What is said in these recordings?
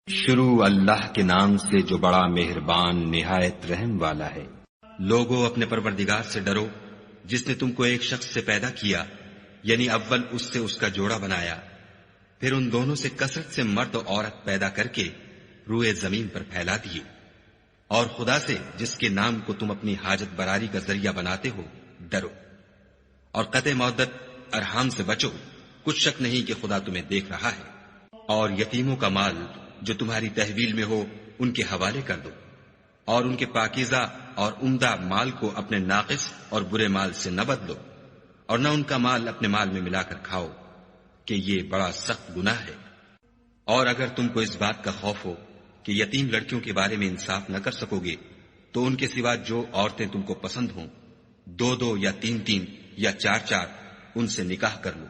شروع اللہ کے نام سے جو بڑا مہربان نہایت رحم والا ہے۔ لوگوں اپنے پروردگار سے ڈرو جس نے تم کو ایک شخص سے پیدا کیا، یعنی اول اس سے اس کا جوڑا بنایا، پھر ان دونوں سے کثرت سے مرد و عورت پیدا کر کے روئے زمین پر پھیلا دیے، اور خدا سے جس کے نام کو تم اپنی حاجت براری کا ذریعہ بناتے ہو ڈرو، اور قطع مودت ارحام سے بچو، کچھ شک نہیں کہ خدا تمہیں دیکھ رہا ہے۔ اور یتیموں کا مال جو تمہاری تحویل میں ہو ان کے حوالے کر دو، اور ان کے پاکیزہ اور عمدہ مال کو اپنے ناقص اور برے مال سے نہ بدلو، اور نہ ان کا مال اپنے مال میں ملا کر کھاؤ کہ یہ بڑا سخت گناہ ہے۔ اور اگر تم کو اس بات کا خوف ہو کہ یتیم لڑکیوں کے بارے میں انصاف نہ کر سکو گے تو ان کے سوا جو عورتیں تم کو پسند ہوں، دو دو یا تین تین یا چار چار ان سے نکاح کر لو۔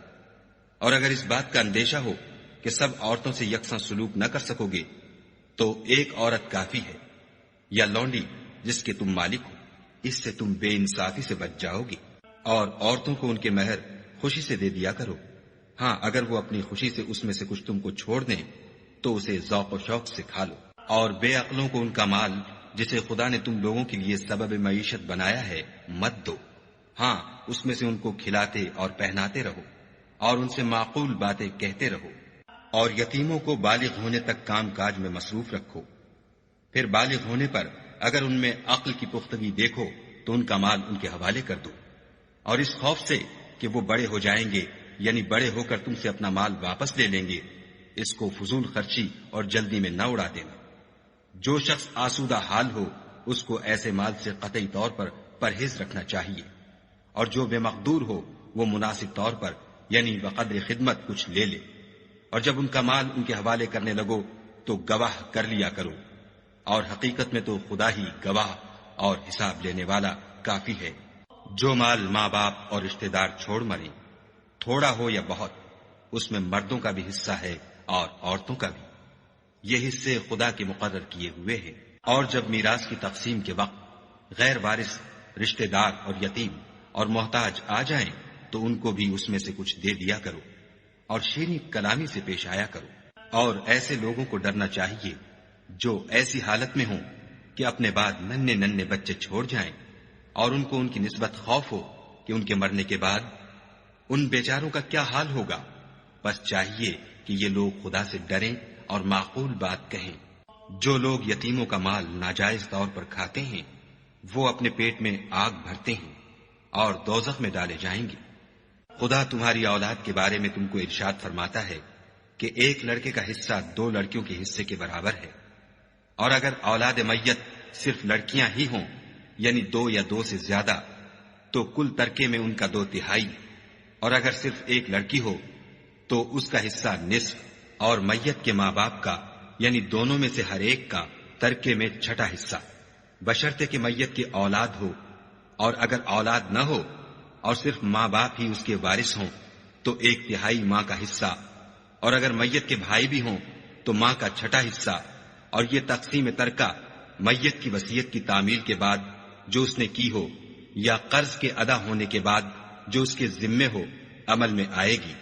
اور اگر اس بات کا اندیشہ ہو کہ سب عورتوں سے یکساں سلوک نہ کر سکو گے تو ایک عورت کافی ہے، یا لونڈی جس کے تم مالک ہو، اس سے تم بے انصافی سے بچ جاؤ گے۔ اور عورتوں کو ان کے مہر خوشی سے دے دیا کرو، ہاں اگر وہ اپنی خوشی سے اس میں سے کچھ تم کو چھوڑ دیں تو اسے ذوق و شوق سے کھا لو۔ اور بے عقلوں کو ان کا مال جسے خدا نے تم لوگوں کے لیے سبب معیشت بنایا ہے مت دو، ہاں اس میں سے ان کو کھلاتے اور پہناتے رہو، اور ان سے معقول باتیں کہتے رہو۔ اور یتیموں کو بالغ ہونے تک کام کاج میں مصروف رکھو، پھر بالغ ہونے پر اگر ان میں عقل کی پختگی دیکھو تو ان کا مال ان کے حوالے کر دو، اور اس خوف سے کہ وہ بڑے ہو جائیں گے، یعنی بڑے ہو کر تم سے اپنا مال واپس لے لیں گے، اس کو فضول خرچی اور جلدی میں نہ اڑا دینا۔ جو شخص آسودہ حال ہو اس کو ایسے مال سے قطعی طور پر پرہیز رکھنا چاہیے، اور جو بے مقدور ہو وہ مناسب طور پر یعنی بقدر خدمت کچھ لے لے، اور جب ان کا مال ان کے حوالے کرنے لگو تو گواہ کر لیا کرو، اور حقیقت میں تو خدا ہی گواہ اور حساب لینے والا کافی ہے۔ جو مال ماں باپ اور رشتہ دار چھوڑ مریں، تھوڑا ہو یا بہت، اس میں مردوں کا بھی حصہ ہے اور عورتوں کا بھی، یہ حصے خدا کے مقرر کیے ہوئے ہیں۔ اور جب میراث کی تقسیم کے وقت غیر وارث رشتہ دار اور یتیم اور محتاج آ جائیں تو ان کو بھی اس میں سے کچھ دے دیا کرو، اور شیریں کلامی سے پیش آیا کرو۔ اور ایسے لوگوں کو ڈرنا چاہیے جو ایسی حالت میں ہوں کہ اپنے بعد ننھے ننھے بچے چھوڑ جائیں، اور ان کو ان کی نسبت خوف ہو کہ ان کے مرنے کے بعد ان بیچاروں کا کیا حال ہوگا۔ بس چاہیے کہ یہ لوگ خدا سے ڈریں اور معقول بات کہیں۔ جو لوگ یتیموں کا مال ناجائز طور پر کھاتے ہیں وہ اپنے پیٹ میں آگ بھرتے ہیں اور دوزخ میں ڈالے جائیں گے۔ خدا تمہاری اولاد کے بارے میں تم کو ارشاد فرماتا ہے کہ ایک لڑکے کا حصہ دو لڑکیوں کے حصے کے برابر ہے، اور اگر اولاد میت صرف لڑکیاں ہی ہوں یعنی دو یا دو سے زیادہ تو کل ترکے میں ان کا 2/3، اور اگر صرف ایک لڑکی ہو تو اس کا حصہ نصف، اور میت کے ماں باپ کا یعنی دونوں میں سے ہر ایک کا ترکے میں 6واں حصہ، بشرطے کہ میت کی اولاد ہو۔ اور اگر اولاد نہ ہو اور صرف ماں باپ ہی اس کے وارث ہوں تو 1/3 ماں کا حصہ، اور اگر میت کے بھائی بھی ہوں تو ماں کا 6واں حصہ۔ اور یہ تقسیم ترکہ میت کی وصیت کی تعمیل کے بعد جو اس نے کی ہو یا قرض کے ادا ہونے کے بعد جو اس کے ذمے ہو عمل میں آئے گی۔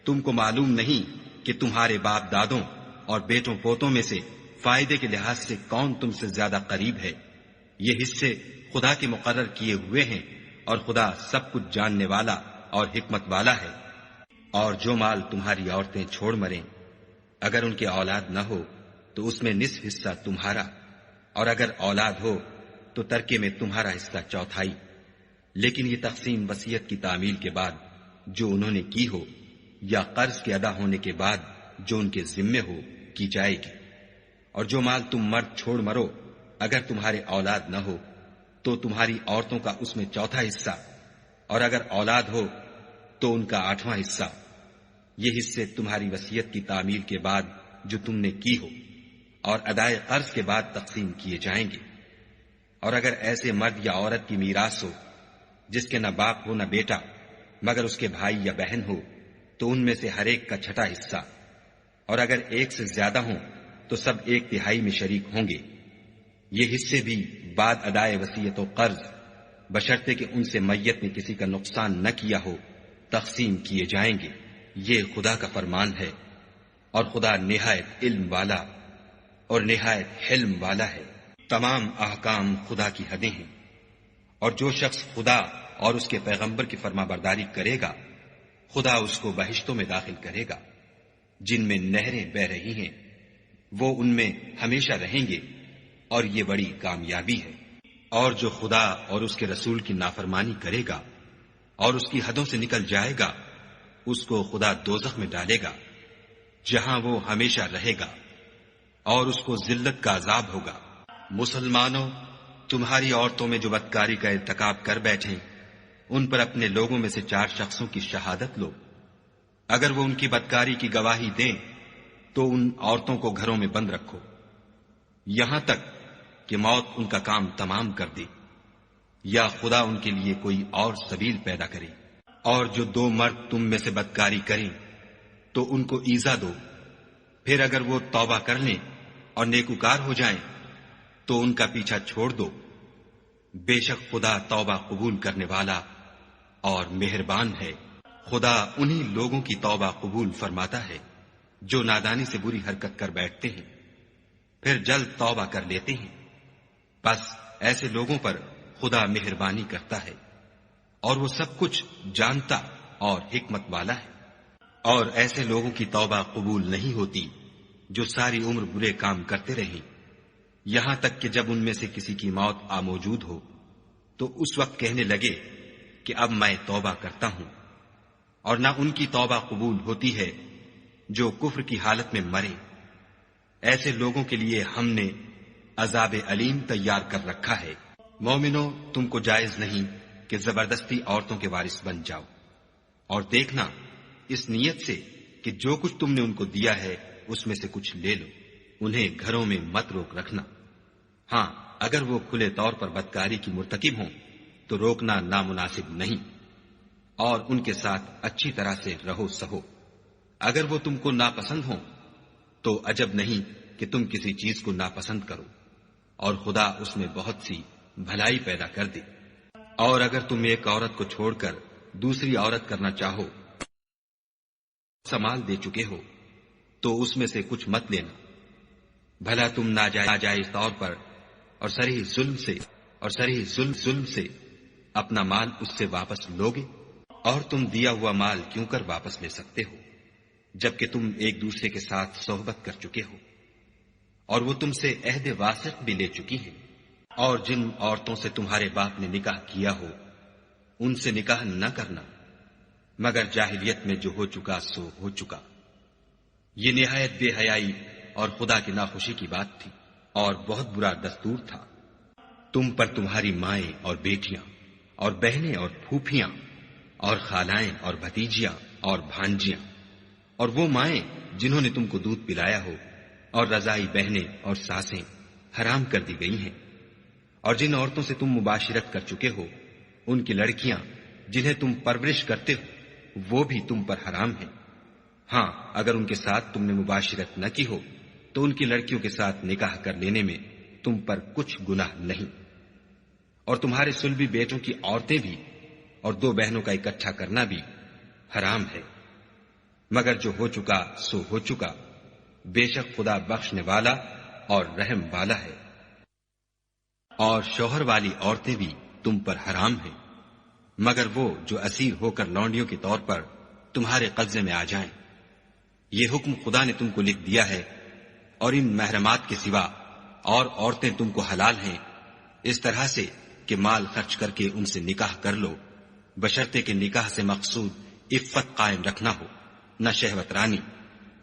تم کو معلوم نہیں کہ تمہارے باپ دادوں اور بیٹوں پوتوں میں سے فائدے کے لحاظ سے کون تم سے زیادہ قریب ہے۔ یہ حصے خدا کے مقرر کیے ہوئے ہیں، اور خدا سب کچھ جاننے والا اور حکمت والا ہے۔ اور جو مال تمہاری عورتیں چھوڑ مریں، اگر ان کے اولاد نہ ہو تو اس میں نصف حصہ تمہارا، اور اگر اولاد ہو تو ترکے میں تمہارا حصہ 1/4۔ لیکن یہ تقسیم وصیت کی تعمیل کے بعد جو انہوں نے کی ہو یا قرض کے ادا ہونے کے بعد جو ان کے ذمے ہو کی جائے گی۔ اور جو مال تم مرد چھوڑ مرو اگر تمہارے اولاد نہ ہو تو تمہاری عورتوں کا اس میں 1/4 حصہ، اور اگر اولاد ہو تو ان کا 8واں حصہ۔ یہ حصے تمہاری وصیت کی تعمیل کے بعد جو تم نے کی ہو اور ادائے قرض کے بعد تقسیم کیے جائیں گے۔ اور اگر ایسے مرد یا عورت کی میراث ہو جس کے نہ باپ ہو نہ بیٹا مگر اس کے بھائی یا بہن ہو تو ان میں سے ہر ایک کا 6واں حصہ، اور اگر ایک سے زیادہ ہوں تو سب 1/3 میں شریک ہوں گے۔ یہ حصے بھی بعد ادائے وصیت و قرض بشرطے کہ ان سے میت نے کسی کا نقصان نہ کیا ہو تقسیم کیے جائیں گے۔ یہ خدا کا فرمان ہے، اور خدا نہایت علم والا اور نہایت حلم والا ہے۔ تمام احکام خدا کی حدیں ہیں، اور جو شخص خدا اور اس کے پیغمبر کی فرما برداری کرے گا خدا اس کو بہشتوں میں داخل کرے گا جن میں نہریں بہ رہی ہیں، وہ ان میں ہمیشہ رہیں گے، اور یہ بڑی کامیابی ہے۔ اور جو خدا اور اس کے رسول کی نافرمانی کرے گا اور اس کی حدوں سے نکل جائے گا اس کو خدا دوزخ میں ڈالے گا جہاں وہ ہمیشہ رہے گا، اور اس کو ذلت کا عذاب ہوگا۔ مسلمانوں، تمہاری عورتوں میں جو بدکاری کا ارتکاب کر بیٹھیں ان پر اپنے لوگوں میں سے 4 شخصوں کی شہادت لو۔ اگر وہ ان کی بدکاری کی گواہی دیں تو ان عورتوں کو گھروں میں بند رکھو یہاں تک کہ موت ان کا کام تمام کر دے یا خدا ان کے لیے کوئی اور سبیل پیدا کرے۔ اور جو 2 مرد تم میں سے بدکاری کریں تو ان کو ایذا دو، پھر اگر وہ توبہ کر لیں اور نیکوکار ہو جائیں تو ان کا پیچھا چھوڑ دو۔ بے شک خدا توبہ قبول کرنے والا اور مہربان ہے۔ خدا انہی لوگوں کی توبہ قبول فرماتا ہے جو نادانی سے بری حرکت کر بیٹھتے ہیں پھر جلد توبہ کر لیتے ہیں، بس ایسے لوگوں پر خدا مہربانی کرتا ہے اور وہ سب کچھ جانتا اور حکمت والا ہے۔ اور ایسے لوگوں کی توبہ قبول نہیں ہوتی جو ساری عمر برے کام کرتے رہیں یہاں تک کہ جب ان میں سے کسی کی موت آ موجود ہو تو اس وقت کہنے لگے کہ اب میں توبہ کرتا ہوں۔ اور نہ ان کی توبہ قبول ہوتی ہے جو کفر کی حالت میں مرے۔ ایسے لوگوں کے لیے ہم نے عذاب علیم تیار کر رکھا ہے۔ مومنو، تم کو جائز نہیں کہ زبردستی عورتوں کے وارث بن جاؤ، اور دیکھنا اس نیت سے کہ جو کچھ تم نے ان کو دیا ہے اس میں سے کچھ لے لو، انہیں گھروں میں مت روک رکھنا۔ ہاں، اگر وہ کھلے طور پر بدکاری کی مرتکب ہوں تو روکنا نامناسب نہیں، اور ان کے ساتھ اچھی طرح سے رہو سہو۔ اگر وہ تم کو ناپسند ہوں تو عجب نہیں کہ تم کسی چیز کو ناپسند کرو، اور خدا اس میں بہت سی بھلائی پیدا کر دے۔ اور اگر تم ایک عورت کو چھوڑ کر دوسری عورت کرنا چاہو، سمال دے چکے ہو تو اس میں سے کچھ مت لینا، بھلا تم ناجائز طور پر اور صریح ظلم سے اپنا مال اس سے واپس لوگے؟ اور تم دیا ہوا مال کیوں کر واپس لے سکتے ہو جبکہ تم ایک دوسرے کے ساتھ صحبت کر چکے ہو اور وہ تم سے عہد واسق بھی لے چکی ہیں۔ اور جن عورتوں سے تمہارے باپ نے نکاح کیا ہو ان سے نکاح نہ کرنا مگر جاہلیت میں جو ہو چکا سو ہو چکا۔ یہ نہایت بے حیائی اور خدا کی ناخوشی کی بات تھی اور بہت برا دستور تھا۔ تم پر تمہاری مائیں اور بیٹیاں اور بہنیں اور پھوپھیاں اور خالائیں اور بھتیجیاں اور بھانجیاں اور وہ مائیں جنہوں نے تم کو دودھ پلایا ہو اور رضائی بہنیں اور ساسیں حرام کر دی گئی ہیں۔ اور جن عورتوں سے تم مباشرت کر چکے ہو ان کی لڑکیاں جنہیں تم پرورش کرتے ہو وہ بھی تم پر حرام ہیں۔ ہاں، اگر ان کے ساتھ تم نے مباشرت نہ کی ہو تو ان کی لڑکیوں کے ساتھ نکاح کر لینے میں تم پر کچھ گناہ نہیں۔ اور تمہارے صلبی بیٹوں کی عورتیں بھی اور 2 بہنوں کا اکٹھا کرنا بھی حرام ہے، مگر جو ہو چکا سو ہو چکا، بے شک خدا بخشنے والا اور رحم والا ہے۔ اور شوہر والی عورتیں بھی تم پر حرام ہیں مگر وہ جو اسیر ہو کر لونڈیوں کے طور پر تمہارے قبضے میں آ جائیں۔ یہ حکم خدا نے تم کو لکھ دیا ہے، اور ان محرمات کے سوا اور عورتیں تم کو حلال ہیں، اس طرح سے کہ مال خرچ کر کے ان سے نکاح کر لو، بشرطے کہ نکاح سے مقصود عفت قائم رکھنا ہو، نہ شہوت رانی۔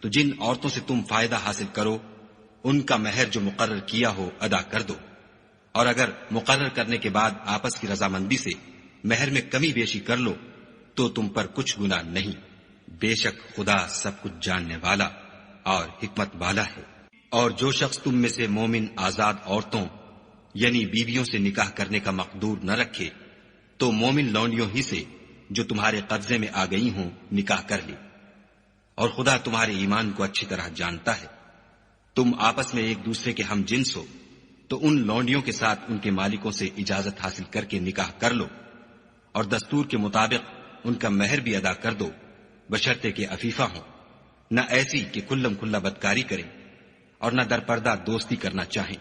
تو جن عورتوں سے تم فائدہ حاصل کرو ان کا مہر جو مقرر کیا ہو ادا کر دو، اور اگر مقرر کرنے کے بعد آپس کی رضامندی سے مہر میں کمی بیشی کر لو تو تم پر کچھ گناہ نہیں، بے شک خدا سب کچھ جاننے والا اور حکمت والا ہے۔ اور جو شخص تم میں سے مومن آزاد عورتوں یعنی بیویوں سے نکاح کرنے کا مقدور نہ رکھے تو مومن لونڈیوں ہی سے جو تمہارے قبضے میں آ گئی ہوں نکاح کر لے، اور خدا تمہارے ایمان کو اچھی طرح جانتا ہے۔ تم آپس میں ایک دوسرے کے ہم جنس ہو تو ان لونڈیوں کے ساتھ ان کے مالکوں سے اجازت حاصل کر کے نکاح کر لو، اور دستور کے مطابق ان کا مہر بھی ادا کر دو، بشرطے کہ عفیفہ ہوں، نہ ایسی کہ کھلم کھلا بدکاری کریں، اور نہ درپردہ دوستی کرنا چاہیں۔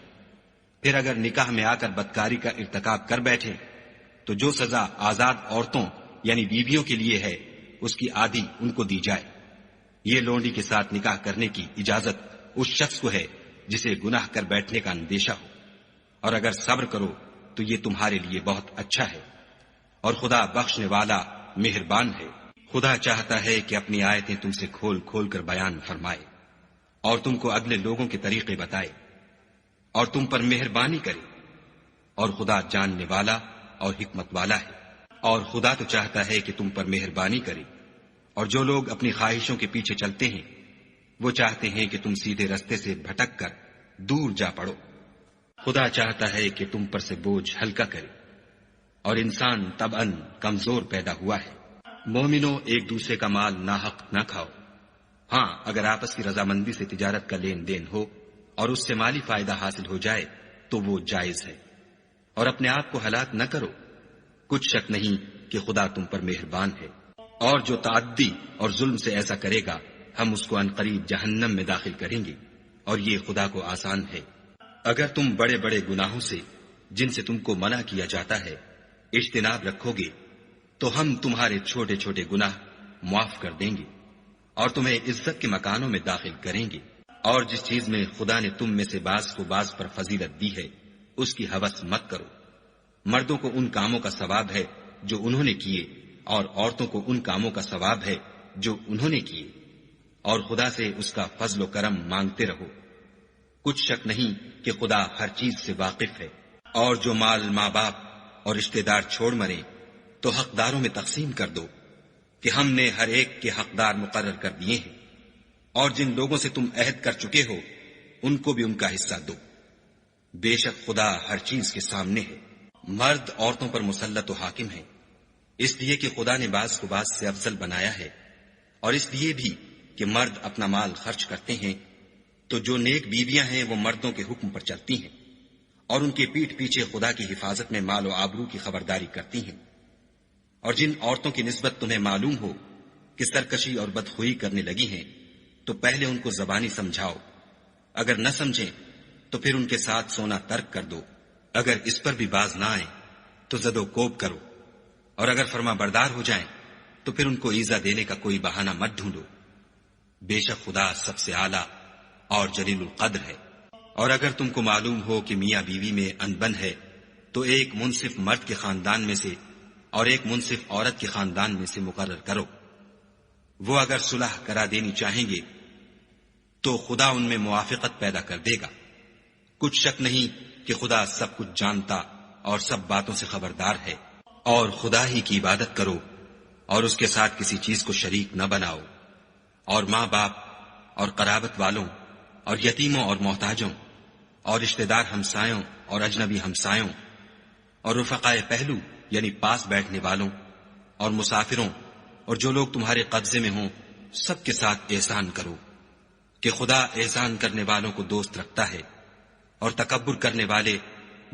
پھر اگر نکاح میں آ کر بدکاری کا ارتکاب کر بیٹھے تو جو سزا آزاد عورتوں یعنی بیویوں کے لیے ہے اس کی آدھی ان کو دی جائے۔ یہ لونڈی کے ساتھ نکاح کرنے کی اجازت اس شخص کو ہے جسے گناہ کر بیٹھنے کا اندیشہ ہو، اور اگر صبر کرو تو یہ تمہارے لیے بہت اچھا ہے، اور خدا بخشنے والا مہربان ہے۔ خدا چاہتا ہے کہ اپنی آیتیں تم سے کھول کھول کر بیان فرمائے اور تم کو اگلے لوگوں کے طریقے بتائے اور تم پر مہربانی کرے، اور خدا جاننے والا اور حکمت والا ہے۔ اور خدا تو چاہتا ہے کہ تم پر مہربانی کرے، اور جو لوگ اپنی خواہشوں کے پیچھے چلتے ہیں وہ چاہتے ہیں کہ تم سیدھے رستے سے بھٹک کر دور جا پڑو۔ خدا چاہتا ہے کہ تم پر سے بوجھ ہلکا کرے، اور انسان طبعاً کمزور پیدا ہوا ہے۔ مومنوں، ایک دوسرے کا مال ناحق نہ کھاؤ۔ ہاں، اگر آپس کی رضامندی سے تجارت کا لین دین ہو اور اس سے مالی فائدہ حاصل ہو جائے تو وہ جائز ہے، اور اپنے آپ کو ہلاک نہ کرو۔ کچھ شک نہیں کہ خدا تم پر مہربان ہے، اور جو تعدی اور ظلم سے ایسا کرے گا ہم اس کو عنقریب جہنم میں داخل کریں گے، اور یہ خدا کو آسان ہے۔ اگر تم بڑے بڑے گناہوں سے جن سے تم کو منع کیا جاتا ہے اجتناب رکھو گے تو ہم تمہارے چھوٹے چھوٹے گناہ معاف کر دیں گے اور تمہیں عزت کے مکانوں میں داخل کریں گے۔ اور جس چیز میں خدا نے تم میں سے بعض کو بعض پر فضیلت دی ہے اس کی ہوس مت کرو۔ مردوں کو ان کاموں کا ثواب ہے جو انہوں نے کیے، اور عورتوں کو ان کاموں کا ثواب ہے جو انہوں نے کیے، اور خدا سے اس کا فضل و کرم مانگتے رہو۔ کچھ شک نہیں کہ خدا ہر چیز سے واقف ہے۔ اور جو مال ماں باپ اور رشتہ دار چھوڑ مرے تو حقداروں میں تقسیم کر دو کہ ہم نے ہر ایک کے حقدار مقرر کر دیے ہیں، اور جن لوگوں سے تم عہد کر چکے ہو ان کو بھی ان کا حصہ دو۔ بے شک خدا ہر چیز کے سامنے ہے۔ مرد عورتوں پر مسلط و حاکم ہے، اس لیے کہ خدا نے بعض کو بعض سے افضل بنایا ہے، اور اس لیے بھی کہ مرد اپنا مال خرچ کرتے ہیں تو جو نیک بیویاں ہیں وہ مردوں کے حکم پر چلتی ہیں اور ان کے پیٹھ پیچھے خدا کی حفاظت میں مال و آبرو کی خبرداری کرتی ہیں۔ اور جن عورتوں کی نسبت تمہیں معلوم ہو کہ سرکشی اور بدخوئی کرنے لگی ہیں تو پہلے ان کو زبانی سمجھاؤ، اگر نہ سمجھیں تو پھر ان کے ساتھ سونا ترک کر دو۔ اگر اس پر بھی باز نہ آئیں تو زد و کوب کرو، اور اگر فرما بردار ہو جائیں تو پھر ان کو ایذا دینے کا کوئی بہانہ مت ڈھونڈو۔ بے شک خدا سب سے اعلیٰ اور جلیل القدر ہے۔ اور اگر تم کو معلوم ہو کہ میاں بیوی میں انبن ہے تو ایک منصف مرد کے خاندان میں سے اور ایک منصف عورت کے خاندان میں سے مقرر کرو۔ وہ اگر صلح کرا دینی چاہیں گے تو خدا ان میں موافقت پیدا کر دے گا۔ کچھ شک نہیں کہ خدا سب کچھ جانتا اور سب باتوں سے خبردار ہے۔ اور خدا ہی کی عبادت کرو اور اس کے ساتھ کسی چیز کو شریک نہ بناؤ، اور ماں باپ اور قرابت والوں اور یتیموں اور محتاجوں اور رشتہ دار ہمسایوں اور اجنبی ہمسایوں اور رفقائے پہلو یعنی پاس بیٹھنے والوں اور مسافروں اور جو لوگ تمہارے قبضے میں ہوں سب کے ساتھ احسان کرو، کہ خدا احسان کرنے والوں کو دوست رکھتا ہے اور تکبر کرنے والے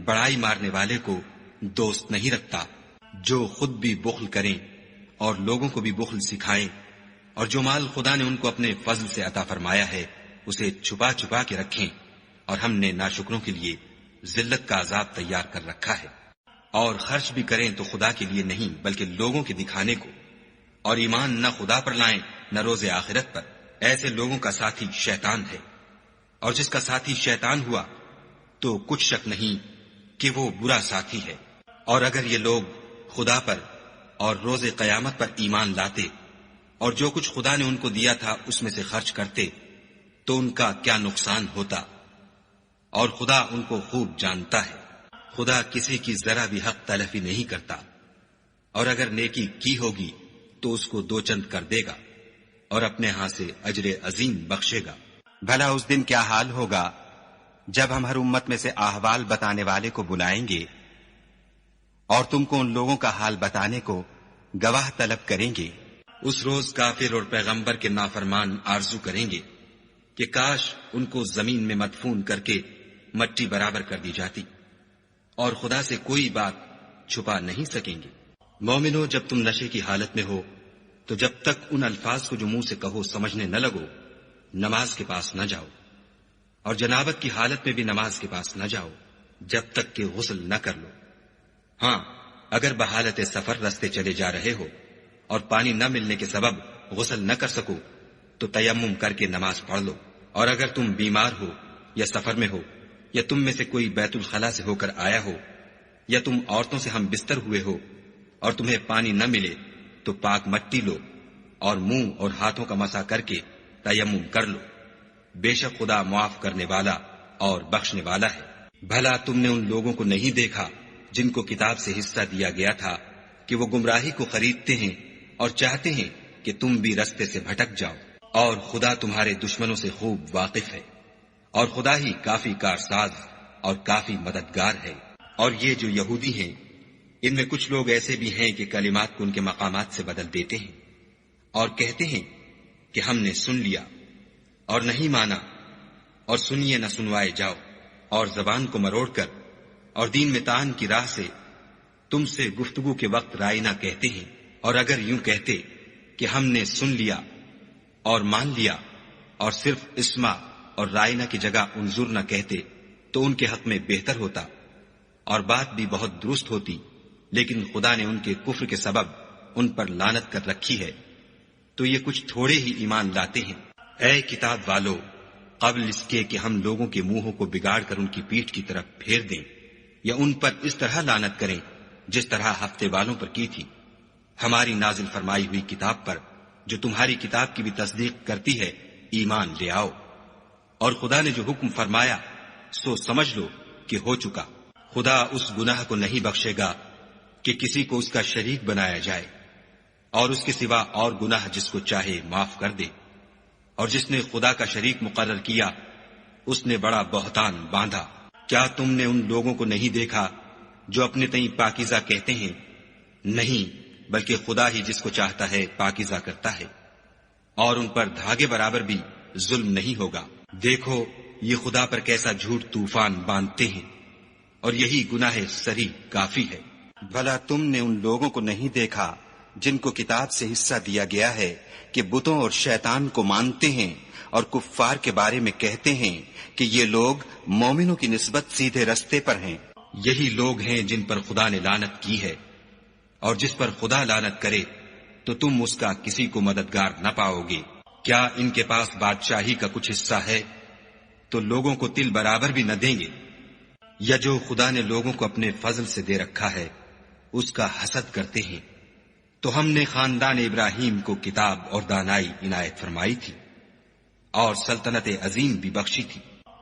بڑائی مارنے والے کو دوست نہیں رکھتا۔ جو خود بھی بخل کریں اور لوگوں کو بھی بخل سکھائیں، اور جو مال خدا نے ان کو اپنے فضل سے عطا فرمایا ہے اسے چھپا چھپا کے رکھیں، اور ہم نے ناشکروں کے لیے ذلت کا عذاب تیار کر رکھا ہے۔ اور خرچ بھی کریں تو خدا کے لیے نہیں بلکہ لوگوں کے دکھانے کو، اور ایمان نہ خدا پر لائیں نہ روز آخرت پر۔ ایسے لوگوں کا ساتھی شیطان ہے، اور جس کا ساتھی شیطان ہوا تو کچھ شک نہیں کہ وہ برا ساتھی ہے۔ اور اگر یہ لوگ خدا پر اور روز قیامت پر ایمان لاتے اور جو کچھ خدا نے ان کو دیا تھا اس میں سے خرچ کرتے تو ان کا کیا نقصان ہوتا، اور خدا ان کو خوب جانتا ہے۔ خدا کسی کی ذرا بھی حق تلفی نہیں کرتا، اور اگر نیکی کی ہوگی تو اس کو دو چند کر دے گا اور اپنے ہاں سے اجر عظیم بخشے گا۔ بھلا اس دن کیا حال ہوگا جب ہم ہر امت میں سے احوال بتانے والے کو بلائیں گے اور تم کو ان لوگوں کا حال بتانے کو گواہ طلب کریں گے۔ اس روز کافر اور پیغمبر کے نافرمان آرزو کریں گے کہ کاش ان کو زمین میں مدفون کر کے مٹی برابر کر دی جاتی، اور خدا سے کوئی بات چھپا نہیں سکیں گے۔ مومنو، جب تم نشے کی حالت میں ہو تو جب تک ان الفاظ کو جو منہ سے کہو سمجھنے نہ لگو نماز کے پاس نہ جاؤ، اور جنابت کی حالت میں بھی نماز کے پاس نہ جاؤ جب تک کہ غسل نہ کر لو۔ ہاں، اگر بحالت سفر رستے چلے جا رہے ہو اور پانی نہ ملنے کے سبب غسل نہ کر سکو تو تیمم کر کے نماز پڑھ لو۔ اور اگر تم بیمار ہو یا سفر میں ہو یا تم میں سے کوئی بیت الخلا سے ہو کر آیا ہو یا تم عورتوں سے ہم بستر ہوئے ہو اور تمہیں پانی نہ ملے تو پاک مٹی لو اور منہ اور ہاتھوں کا مسح کر کے تیمم کر لو۔ بے شک خدا معاف کرنے والا اور بخشنے والا ہے۔ بھلا تم نے ان لوگوں کو نہیں دیکھا جن کو کتاب سے حصہ دیا گیا تھا کہ وہ گمراہی کو خریدتے ہیں اور چاہتے ہیں کہ تم بھی رستے سے بھٹک جاؤ، اور خدا تمہارے دشمنوں سے خوب واقف ہے، اور خدا ہی کافی کارساز اور کافی مددگار ہے۔ اور یہ جو یہودی ہیں، ان میں کچھ لوگ ایسے بھی ہیں کہ کلمات کو ان کے مقامات سے بدل دیتے ہیں اور کہتے ہیں کہ ہم نے سن لیا اور نہیں مانا، اور سنیے نہ سنوائے جاؤ، اور زبان کو مروڑ کر اور دین میں طعن کی راہ سے تم سے گفتگو کے وقت رائنا کہتے ہیں۔ اور اگر یوں کہتے کہ ہم نے سن لیا اور مان لیا اور صرف اسما اور رائنا کی جگہ انظر نہ کہتے تو ان کے حق میں بہتر ہوتا اور بات بھی بہت درست ہوتی، لیکن خدا نے ان کے کفر کے سبب ان پر لعنت کر رکھی ہے، تو یہ کچھ تھوڑے ہی ایمان لاتے ہیں۔ اے کتاب والو، قبل اس کے کہ ہم لوگوں کے منہوں کو بگاڑ کر ان کی پیٹھ کی طرف پھیر دیں یا ان پر اس طرح لعنت کریں جس طرح ہفتے والوں پر کی تھی، ہماری نازل فرمائی ہوئی کتاب پر جو تمہاری کتاب کی بھی تصدیق کرتی ہے ایمان لے آؤ۔ اور خدا نے جو حکم فرمایا سو سمجھ لو کہ ہو چکا۔ خدا اس گناہ کو نہیں بخشے گا کہ کسی کو اس کا شریک بنایا جائے، اور اس کے سوا اور گناہ جس کو چاہے معاف کر دے، اور جس نے خدا کا شریک مقرر کیا اس نے بڑا بہتان باندھا۔ کیا تم نے ان لوگوں کو نہیں دیکھا جو اپنے تئیں پاکیزہ کہتے ہیں؟ نہیں، بلکہ خدا ہی جس کو چاہتا ہے پاکیزہ کرتا ہے، اور ان پر دھاگے برابر بھی ظلم نہیں ہوگا۔ دیکھو یہ خدا پر کیسا جھوٹ طوفان باندھتے ہیں، اور یہی گناہ سری کافی ہے۔ بھلا تم نے ان لوگوں کو نہیں دیکھا جن کو کتاب سے حصہ دیا گیا ہے کہ بتوں اور شیطان کو مانتے ہیں اور کفار کے بارے میں کہتے ہیں کہ یہ لوگ مومنوں کی نسبت سیدھے رستے پر ہیں؟ یہی لوگ ہیں جن پر خدا نے لعنت کی ہے، اور جس پر خدا لعنت کرے تو تم اس کا کسی کو مددگار نہ پاؤ گے۔ کیا ان کے پاس بادشاہی کا کچھ حصہ ہے تو لوگوں کو تل برابر بھی نہ دیں گے؟ یا جو خدا نے لوگوں کو اپنے فضل سے دے رکھا ہے اس کا حسد کرتے ہیں؟ تو ہم نے خاندان ابراہیم کو کتاب اور دانائی عنایت فرمائی تھی اور سلطنت عظیم بھی بخشی تھی۔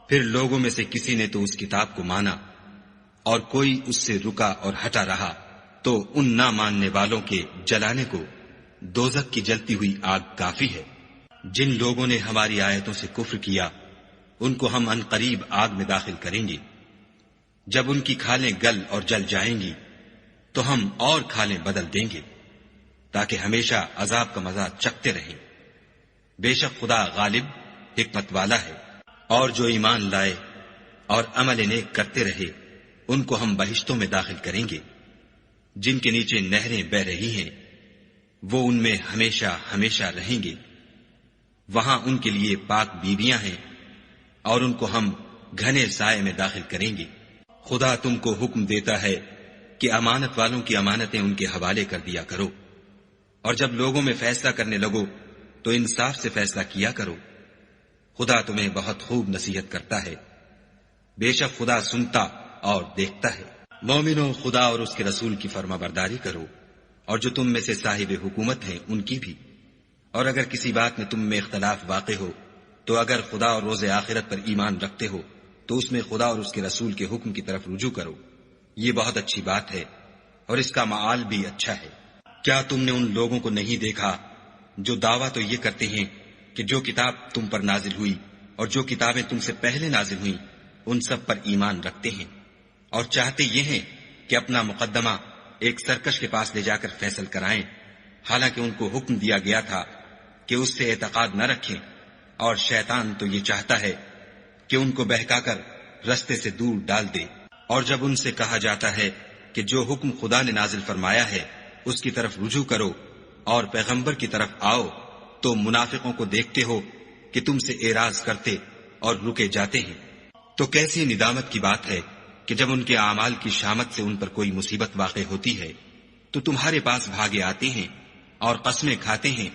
پھر لوگوں میں سے کسی نے تو اس کتاب کو مانا اور کوئی اس سے رکا اور ہٹا رہا، تو ان نہ ماننے والوں کے جلانے کو دوزخ کی جلتی ہوئی آگ کافی ہے۔ جن لوگوں نے ہماری آیتوں سے کفر کیا ان کو ہم ان قریب آگ میں داخل کریں گے۔ جب ان کی کھالیں گل اور جل جائیں گی تو ہم اور کھالیں بدل دیں گے تاکہ ہمیشہ عذاب کا مزہ چکھتے رہیں۔ بے شک خدا غالب حکمت والا ہے۔ اور جو ایمان لائے اور عمل نیک کرتے رہے ان کو ہم بہشتوں میں داخل کریں گے جن کے نیچے نہریں بہ رہی ہیں، وہ ان میں ہمیشہ ہمیشہ رہیں گے۔ وہاں ان کے لیے پاک بیویاں ہیں اور ان کو ہم گھنے سائے میں داخل کریں گے۔ خدا تم کو حکم دیتا ہے کہ امانت والوں کی امانتیں ان کے حوالے کر دیا کرو، اور جب لوگوں میں فیصلہ کرنے لگو تو انصاف سے فیصلہ کیا کرو۔ خدا تمہیں بہت خوب نصیحت کرتا ہے، بے شک خدا سنتا اور دیکھتا ہے۔ مومنو، خدا اور اس کے رسول کی فرما برداری کرو، اور جو تم میں سے صاحب حکومت ہیں ان کی بھی۔ اور اگر کسی بات میں تم میں اختلاف واقع ہو تو اگر خدا اور روز آخرت پر ایمان رکھتے ہو تو اس میں خدا اور اس کے رسول کے حکم کی طرف رجوع کرو، یہ بہت اچھی بات ہے اور اس کا معال بھی اچھا ہے۔ کیا تم نے ان لوگوں کو نہیں دیکھا جو دعویٰ تو یہ کرتے ہیں کہ جو کتاب تم پر نازل ہوئی اور جو کتابیں تم سے پہلے نازل ہوئیں ان سب پر ایمان رکھتے ہیں، اور چاہتے یہ ہیں کہ اپنا مقدمہ ایک سرکش کے پاس لے جا کر فیصل کرائیں، حالانکہ ان کو حکم دیا گیا تھا کہ اس سے اعتقاد نہ رکھیں، اور شیطان تو یہ چاہتا ہے کہ ان کو بہکا کر رستے سے دور ڈال دے۔ اور جب ان سے کہا جاتا ہے کہ جو حکم خدا نے نازل فرمایا ہے اس کی طرف رجوع کرو اور پیغمبر کی طرف آؤ، تو منافقوں کو دیکھتے ہو کہ تم سے اعراض کرتے اور رکے جاتے ہیں، تو کیسی ندامت کی بات ہے کہ جب ان کے اعمال کی شامت سے ان پر کوئی مصیبت واقع ہوتی ہے تو تمہارے پاس بھاگے آتے ہیں اور قسمیں کھاتے ہیں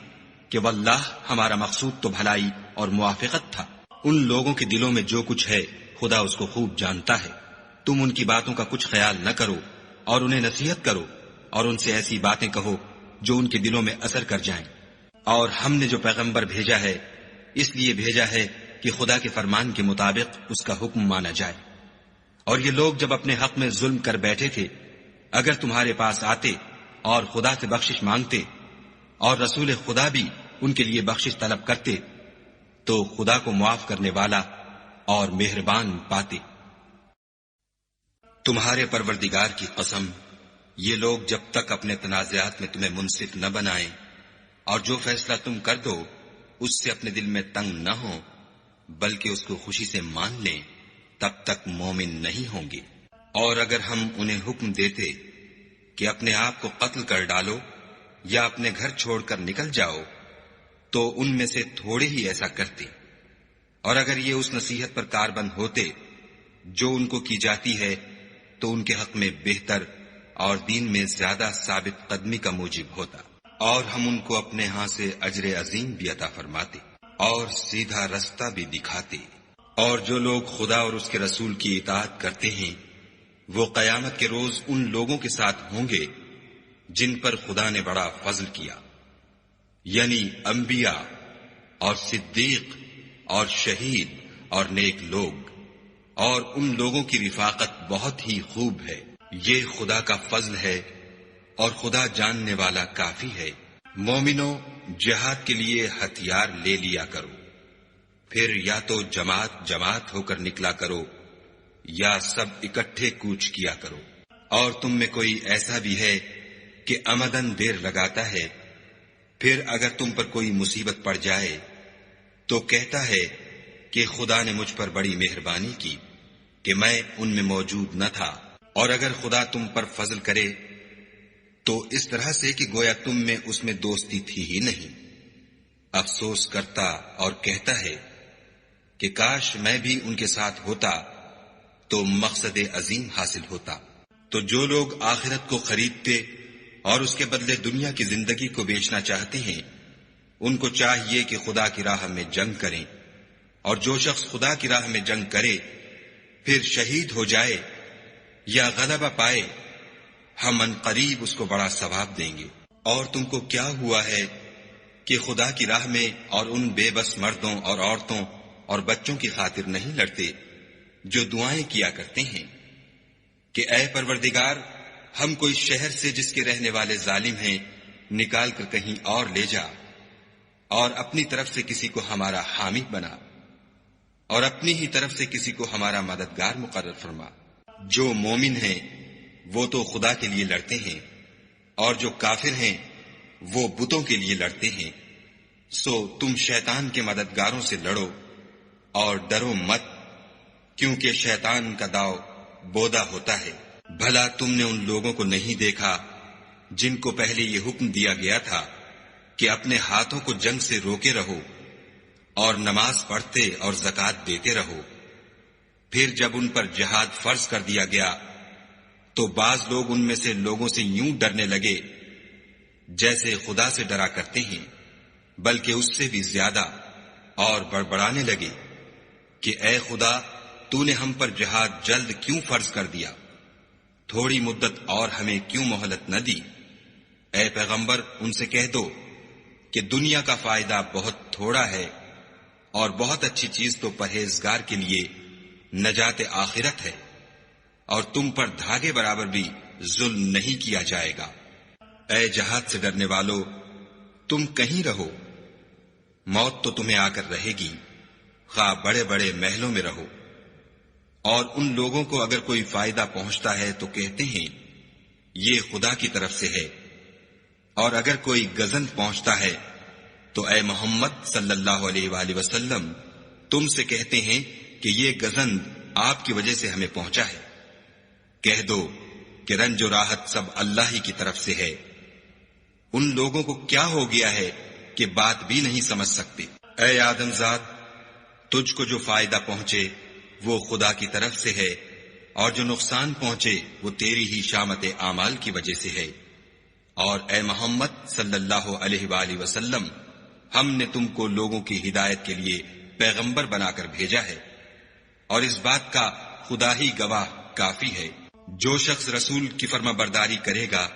کہ واللہ ہمارا مقصود تو بھلائی اور موافقت تھا۔ ان لوگوں کے دلوں میں جو کچھ ہے خدا اس کو خوب جانتا ہے۔ تم ان کی باتوں کا کچھ خیال نہ کرو اور انہیں نصیحت کرو اور ان سے ایسی باتیں کہو جو ان کے دلوں میں اثر کر جائیں۔ اور ہم نے جو پیغمبر بھیجا ہے اس لیے بھیجا ہے کہ خدا کے فرمان کے مطابق اس کا حکم مانا جائے۔ اور یہ لوگ جب اپنے حق میں ظلم کر بیٹھے تھے، اگر تمہارے پاس آتے اور خدا سے بخشش مانگتے اور رسول خدا بھی ان کے لیے بخشش طلب کرتے تو خدا کو معاف کرنے والا اور مہربان پاتے۔ تمہارے پروردگار کی قسم، یہ لوگ جب تک اپنے تنازعات میں تمہیں منصف نہ بنائیں اور جو فیصلہ تم کر دو اس سے اپنے دل میں تنگ نہ ہوں بلکہ اس کو خوشی سے مان لیں، تب تک مومن نہیں ہوں گے۔ اور اگر ہم انہیں حکم دیتے کہ اپنے آپ کو قتل کر ڈالو یا اپنے گھر چھوڑ کر نکل جاؤ تو ان میں سے تھوڑے ہی ایسا کرتے، اور اگر یہ اس نصیحت پر کاربند ہوتے جو ان کو کی جاتی ہے تو ان کے حق میں بہتر اور دین میں زیادہ ثابت قدمی کا موجب ہوتا، اور ہم ان کو اپنے ہاں سے اجر عظیم بھی عطا فرماتے اور سیدھا رستہ بھی دکھاتے۔ اور جو لوگ خدا اور اس کے رسول کی اطاعت کرتے ہیں وہ قیامت کے روز ان لوگوں کے ساتھ ہوں گے جن پر خدا نے بڑا فضل کیا، یعنی انبیاء اور صدیق اور شہید اور نیک لوگ، اور ان لوگوں کی رفاقت بہت ہی خوب ہے۔ یہ خدا کا فضل ہے اور خدا جاننے والا کافی ہے۔ مومنوں، جہاد کے لیے ہتھیار لے لیا کرو، پھر یا تو جماعت جماعت ہو کر نکلا کرو یا سب اکٹھے کوچ کیا کرو۔ اور تم میں کوئی ایسا بھی ہے کہ عمدن دیر لگاتا ہے، پھر اگر تم پر کوئی مصیبت پڑ جائے تو کہتا ہے کہ خدا نے مجھ پر بڑی مہربانی کی کہ میں ان میں موجود نہ تھا۔ اور اگر خدا تم پر فضل کرے تو اس طرح سے کہ گویا تم میں اس میں دوستی تھی ہی نہیں، افسوس کرتا اور کہتا ہے کہ کاش میں بھی ان کے ساتھ ہوتا تو مقصد عظیم حاصل ہوتا۔ تو جو لوگ آخرت کو خریدتے اور اس کے بدلے دنیا کی زندگی کو بیچنا چاہتے ہیں ان کو چاہیے کہ خدا کی راہ میں جنگ کریں، اور جو شخص خدا کی راہ میں جنگ کرے پھر شہید ہو جائے یا غلبہ پائے ہم عنقریب اس کو بڑا ثواب دیں گے۔ اور تم کو کیا ہوا ہے کہ خدا کی راہ میں اور ان بے بس مردوں اور عورتوں اور بچوں کی خاطر نہیں لڑتے جو دعائیں کیا کرتے ہیں کہ اے پروردگار، ہم کو اس شہر سے جس کے رہنے والے ظالم ہیں نکال کر کہیں اور لے جا، اور اپنی طرف سے کسی کو ہمارا حامی بنا، اور اپنی ہی طرف سے کسی کو ہمارا مددگار مقرر فرما۔ جو مومن ہیں وہ تو خدا کے لیے لڑتے ہیں، اور جو کافر ہیں وہ بتوں کے لیے لڑتے ہیں۔ سو تم شیطان کے مددگاروں سے لڑو اور ڈرو مت، کیونکہ شیطان کا داؤ بودا ہوتا ہے۔ بھلا تم نے ان لوگوں کو نہیں دیکھا جن کو پہلے یہ حکم دیا گیا تھا کہ اپنے ہاتھوں کو جنگ سے روکے رہو اور نماز پڑھتے اور زکوٰۃ دیتے رہو، پھر جب ان پر جہاد فرض کر دیا گیا تو بعض لوگ ان میں سے لوگوں سے یوں ڈرنے لگے جیسے خدا سے ڈرا کرتے ہیں، بلکہ اس سے بھی زیادہ، اور بڑبڑانے لگے کہ اے خدا، تو نے ہم پر جہاد جلد کیوں فرض کر دیا؟ تھوڑی مدت اور ہمیں کیوں مہلت نہ دی؟ اے پیغمبر، ان سے کہہ دو کہ دنیا کا فائدہ بہت تھوڑا ہے اور بہت اچھی چیز تو پرہیزگار کے لیے نجات آخرت ہے، اور تم پر دھاگے برابر بھی ظلم نہیں کیا جائے گا۔ اے جہاد سے ڈرنے والو، تم کہیں رہو، موت تو تمہیں آ کر رہے گی، خواہ بڑے بڑے محلوں میں رہو۔ اور ان لوگوں کو اگر کوئی فائدہ پہنچتا ہے تو کہتے ہیں یہ خدا کی طرف سے ہے، اور اگر کوئی گزند پہنچتا ہے تو اے محمد صلی اللہ علیہ وآلہ وسلم تم سے کہتے ہیں کہ یہ گزند آپ کی وجہ سے ہمیں پہنچا ہے۔ کہہ دو کہ رنج و راحت سب اللہ ہی کی طرف سے ہے۔ ان لوگوں کو کیا ہو گیا ہے کہ بات بھی نہیں سمجھ سکتے۔ اے آدم ذات، تجھ کو جو فائدہ پہنچے وہ خدا کی طرف سے ہے، اور جو نقصان پہنچے وہ تیری ہی شامت اعمال کی وجہ سے ہے۔ اور اے محمد صلی اللہ علیہ وآلہ وسلم، ہم نے تم کو لوگوں کی ہدایت کے لیے پیغمبر بنا کر بھیجا ہے، اور اس بات کا خدا ہی گواہ کافی ہے۔ جو شخص رسول کی فرما برداری کرے گا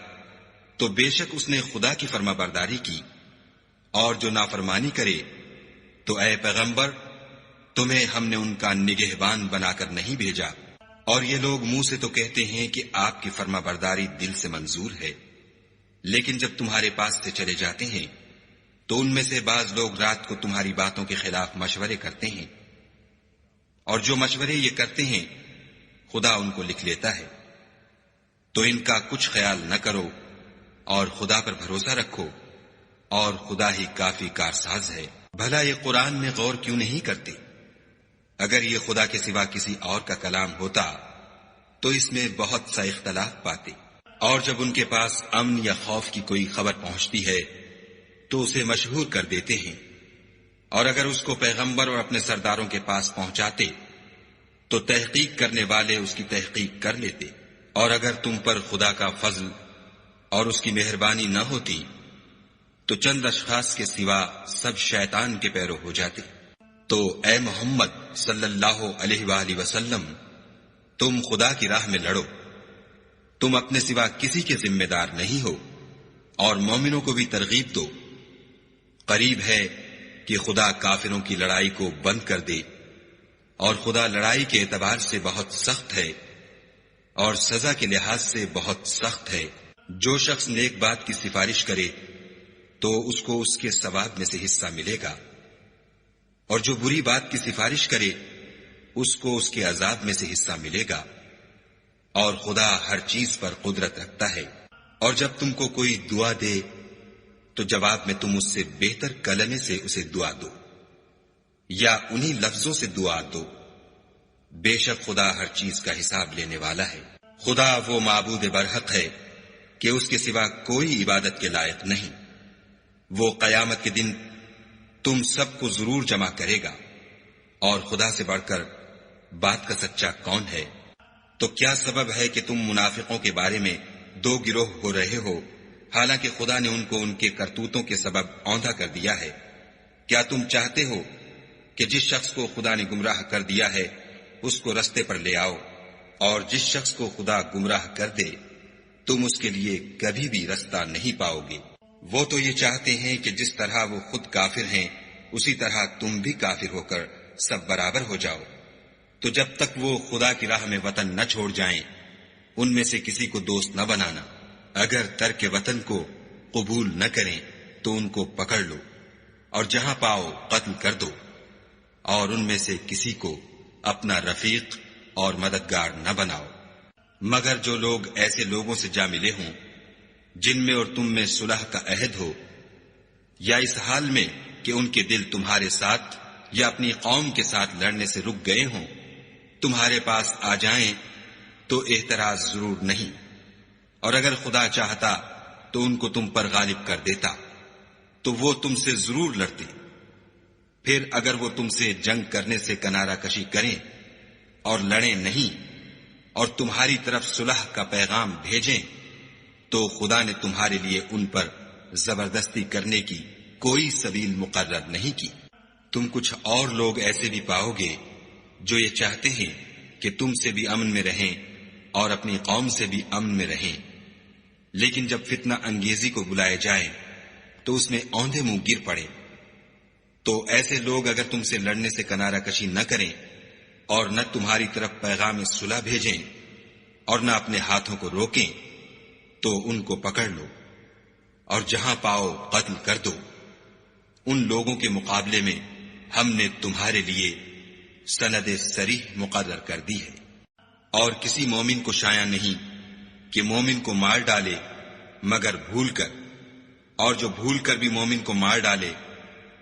تو بے شک اس نے خدا کی فرما برداری کی، اور جو نافرمانی کرے تو اے پیغمبر تمہیں ہم نے ان کا نگہبان بنا کر نہیں بھیجا۔ اور یہ لوگ منہ سے تو کہتے ہیں کہ آپ کی فرما برداری دل سے منظور ہے، لیکن جب تمہارے پاس سے چلے جاتے ہیں تو ان میں سے بعض لوگ رات کو تمہاری باتوں کے خلاف مشورے کرتے ہیں، اور جو مشورے یہ کرتے ہیں خدا ان کو لکھ لیتا ہے۔ تو ان کا کچھ خیال نہ کرو اور خدا پر بھروسہ رکھو، اور خدا ہی کافی کارساز ہے۔ بھلا یہ قرآن میں غور کیوں نہیں کرتے؟ اگر یہ خدا کے سوا کسی اور کا کلام ہوتا تو اس میں بہت سا اختلاف پاتے۔ اور جب ان کے پاس امن یا خوف کی کوئی خبر پہنچتی ہے تو اسے مشہور کر دیتے ہیں، اور اگر اس کو پیغمبر اور اپنے سرداروں کے پاس پہنچاتے تو تحقیق کرنے والے اس کی تحقیق کر لیتے۔ اور اگر تم پر خدا کا فضل اور اس کی مہربانی نہ ہوتی تو چند اشخاص کے سوا سب شیطان کے پیرو ہو جاتے۔ تو اے محمد صلی اللہ علیہ وآلہ وسلم، تم خدا کی راہ میں لڑو، تم اپنے سوا کسی کے ذمہ دار نہیں ہو، اور مومنوں کو بھی ترغیب دو۔ قریب ہے کہ خدا کافروں کی لڑائی کو بند کر دے، اور خدا لڑائی کے اعتبار سے بہت سخت ہے اور سزا کے لحاظ سے بہت سخت ہے۔ جو شخص نیک بات کی سفارش کرے تو اس کو اس کے ثواب میں سے حصہ ملے گا، اور جو بری بات کی سفارش کرے اس کو اس کے عذاب میں سے حصہ ملے گا، اور خدا ہر چیز پر قدرت رکھتا ہے۔ اور جب تم کو کوئی دعا دے تو جواب میں تم اس سے بہتر کلمے سے اسے دعا دو، یا انہی لفظوں سے دعا دو، بے شک خدا ہر چیز کا حساب لینے والا ہے۔ خدا وہ معبود برحق ہے کہ اس کے سوا کوئی عبادت کے لائق نہیں۔ وہ قیامت کے دن تم سب کو ضرور جمع کرے گا، اور خدا سے بڑھ کر بات کا سچا کون ہے؟ تو کیا سبب ہے کہ تم منافقوں کے بارے میں دو گروہ ہو رہے ہو، حالانکہ خدا نے ان کو ان کے کرتوتوں کے سبب اوندھا کر دیا ہے؟ کیا تم چاہتے ہو کہ جس شخص کو خدا نے گمراہ کر دیا ہے اس کو رستے پر لے آؤ، اور جس شخص کو خدا گمراہ کر دے تم اس کے لیے کبھی بھی رستہ نہیں پاؤ گے؟ وہ تو یہ چاہتے ہیں کہ جس طرح وہ خود کافر ہیں اسی طرح تم بھی کافر ہو کر سب برابر ہو جاؤ۔ تو جب تک وہ خدا کی راہ میں وطن نہ چھوڑ جائیں ان میں سے کسی کو دوست نہ بنانا۔ اگر ترک وطن کو قبول نہ کریں تو ان کو پکڑ لو، اور جہاں پاؤ قتل کر دو، اور ان میں سے کسی کو اپنا رفیق اور مددگار نہ بناؤ، مگر جو لوگ ایسے لوگوں سے جا ملے ہوں جن میں اور تم میں صلح کا عہد ہو، یا اس حال میں کہ ان کے دل تمہارے ساتھ یا اپنی قوم کے ساتھ لڑنے سے رک گئے ہوں، تمہارے پاس آ جائیں تو اعتراض ضرور نہیں، اور اگر خدا چاہتا تو ان کو تم پر غالب کر دیتا تو وہ تم سے ضرور لڑتے۔ پھر اگر وہ تم سے جنگ کرنے سے کنارہ کشی کریں اور لڑیں نہیں اور تمہاری طرف صلح کا پیغام بھیجیں تو خدا نے تمہارے لیے ان پر زبردستی کرنے کی کوئی سبیل مقرر نہیں کی۔ تم کچھ اور لوگ ایسے بھی پاؤ گے جو یہ چاہتے ہیں کہ تم سے بھی امن میں رہیں اور اپنی قوم سے بھی امن میں رہیں، لیکن جب فتنہ انگیزی کو بلائے جائے تو اس میں اوندھے منہ گر پڑے۔ تو ایسے لوگ اگر تم سے لڑنے سے کنارہ کشی نہ کریں اور نہ تمہاری طرف پیغام صلح بھیجیں اور نہ اپنے ہاتھوں کو روکیں تو ان کو پکڑ لو، اور جہاں پاؤ قتل کر دو۔ ان لوگوں کے مقابلے میں ہم نے تمہارے لیے سند صریح مقرر کر دی ہے، اور کسی مومن کو شایع نہیں کہ مومن کو مار ڈالے مگر بھول کر، اور جو بھول کر بھی مومن کو مار ڈالے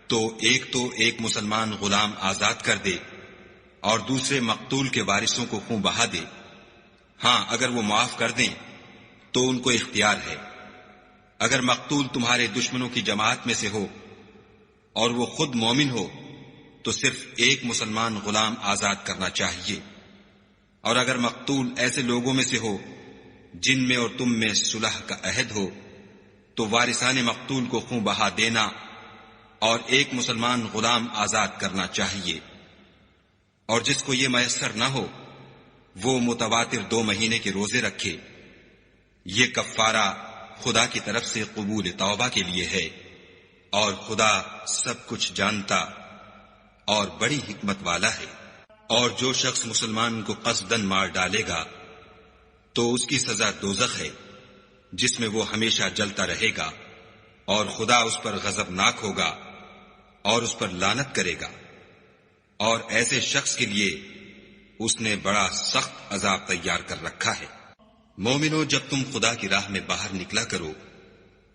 تو ایک مسلمان غلام آزاد کر دے اور دوسرے مقتول کے وارثوں کو خون بہا دے۔ ہاں اگر وہ معاف کر دیں تو ان کو اختیار ہے۔ اگر مقتول تمہارے دشمنوں کی جماعت میں سے ہو اور وہ خود مومن ہو تو صرف ایک مسلمان غلام آزاد کرنا چاہیے، اور اگر مقتول ایسے لوگوں میں سے ہو جن میں اور تم میں صلح کا عہد ہو تو وارثان مقتول کو خون بہا دینا اور ایک مسلمان غلام آزاد کرنا چاہیے، اور جس کو یہ میسر نہ ہو وہ متواتر 2 مہینے کے روزے رکھے۔ یہ کفارہ خدا کی طرف سے قبول توبہ کے لیے ہے، اور خدا سب کچھ جانتا اور بڑی حکمت والا ہے۔ اور جو شخص مسلمان کو قصدن مار ڈالے گا تو اس کی سزا دوزخ ہے، جس میں وہ ہمیشہ جلتا رہے گا، اور خدا اس پر غضبناک ہوگا اور اس پر لعنت کرے گا، اور ایسے شخص کے لیے اس نے بڑا سخت عذاب تیار کر رکھا ہے۔ مومنو، جب تم خدا کی راہ میں باہر نکلا کرو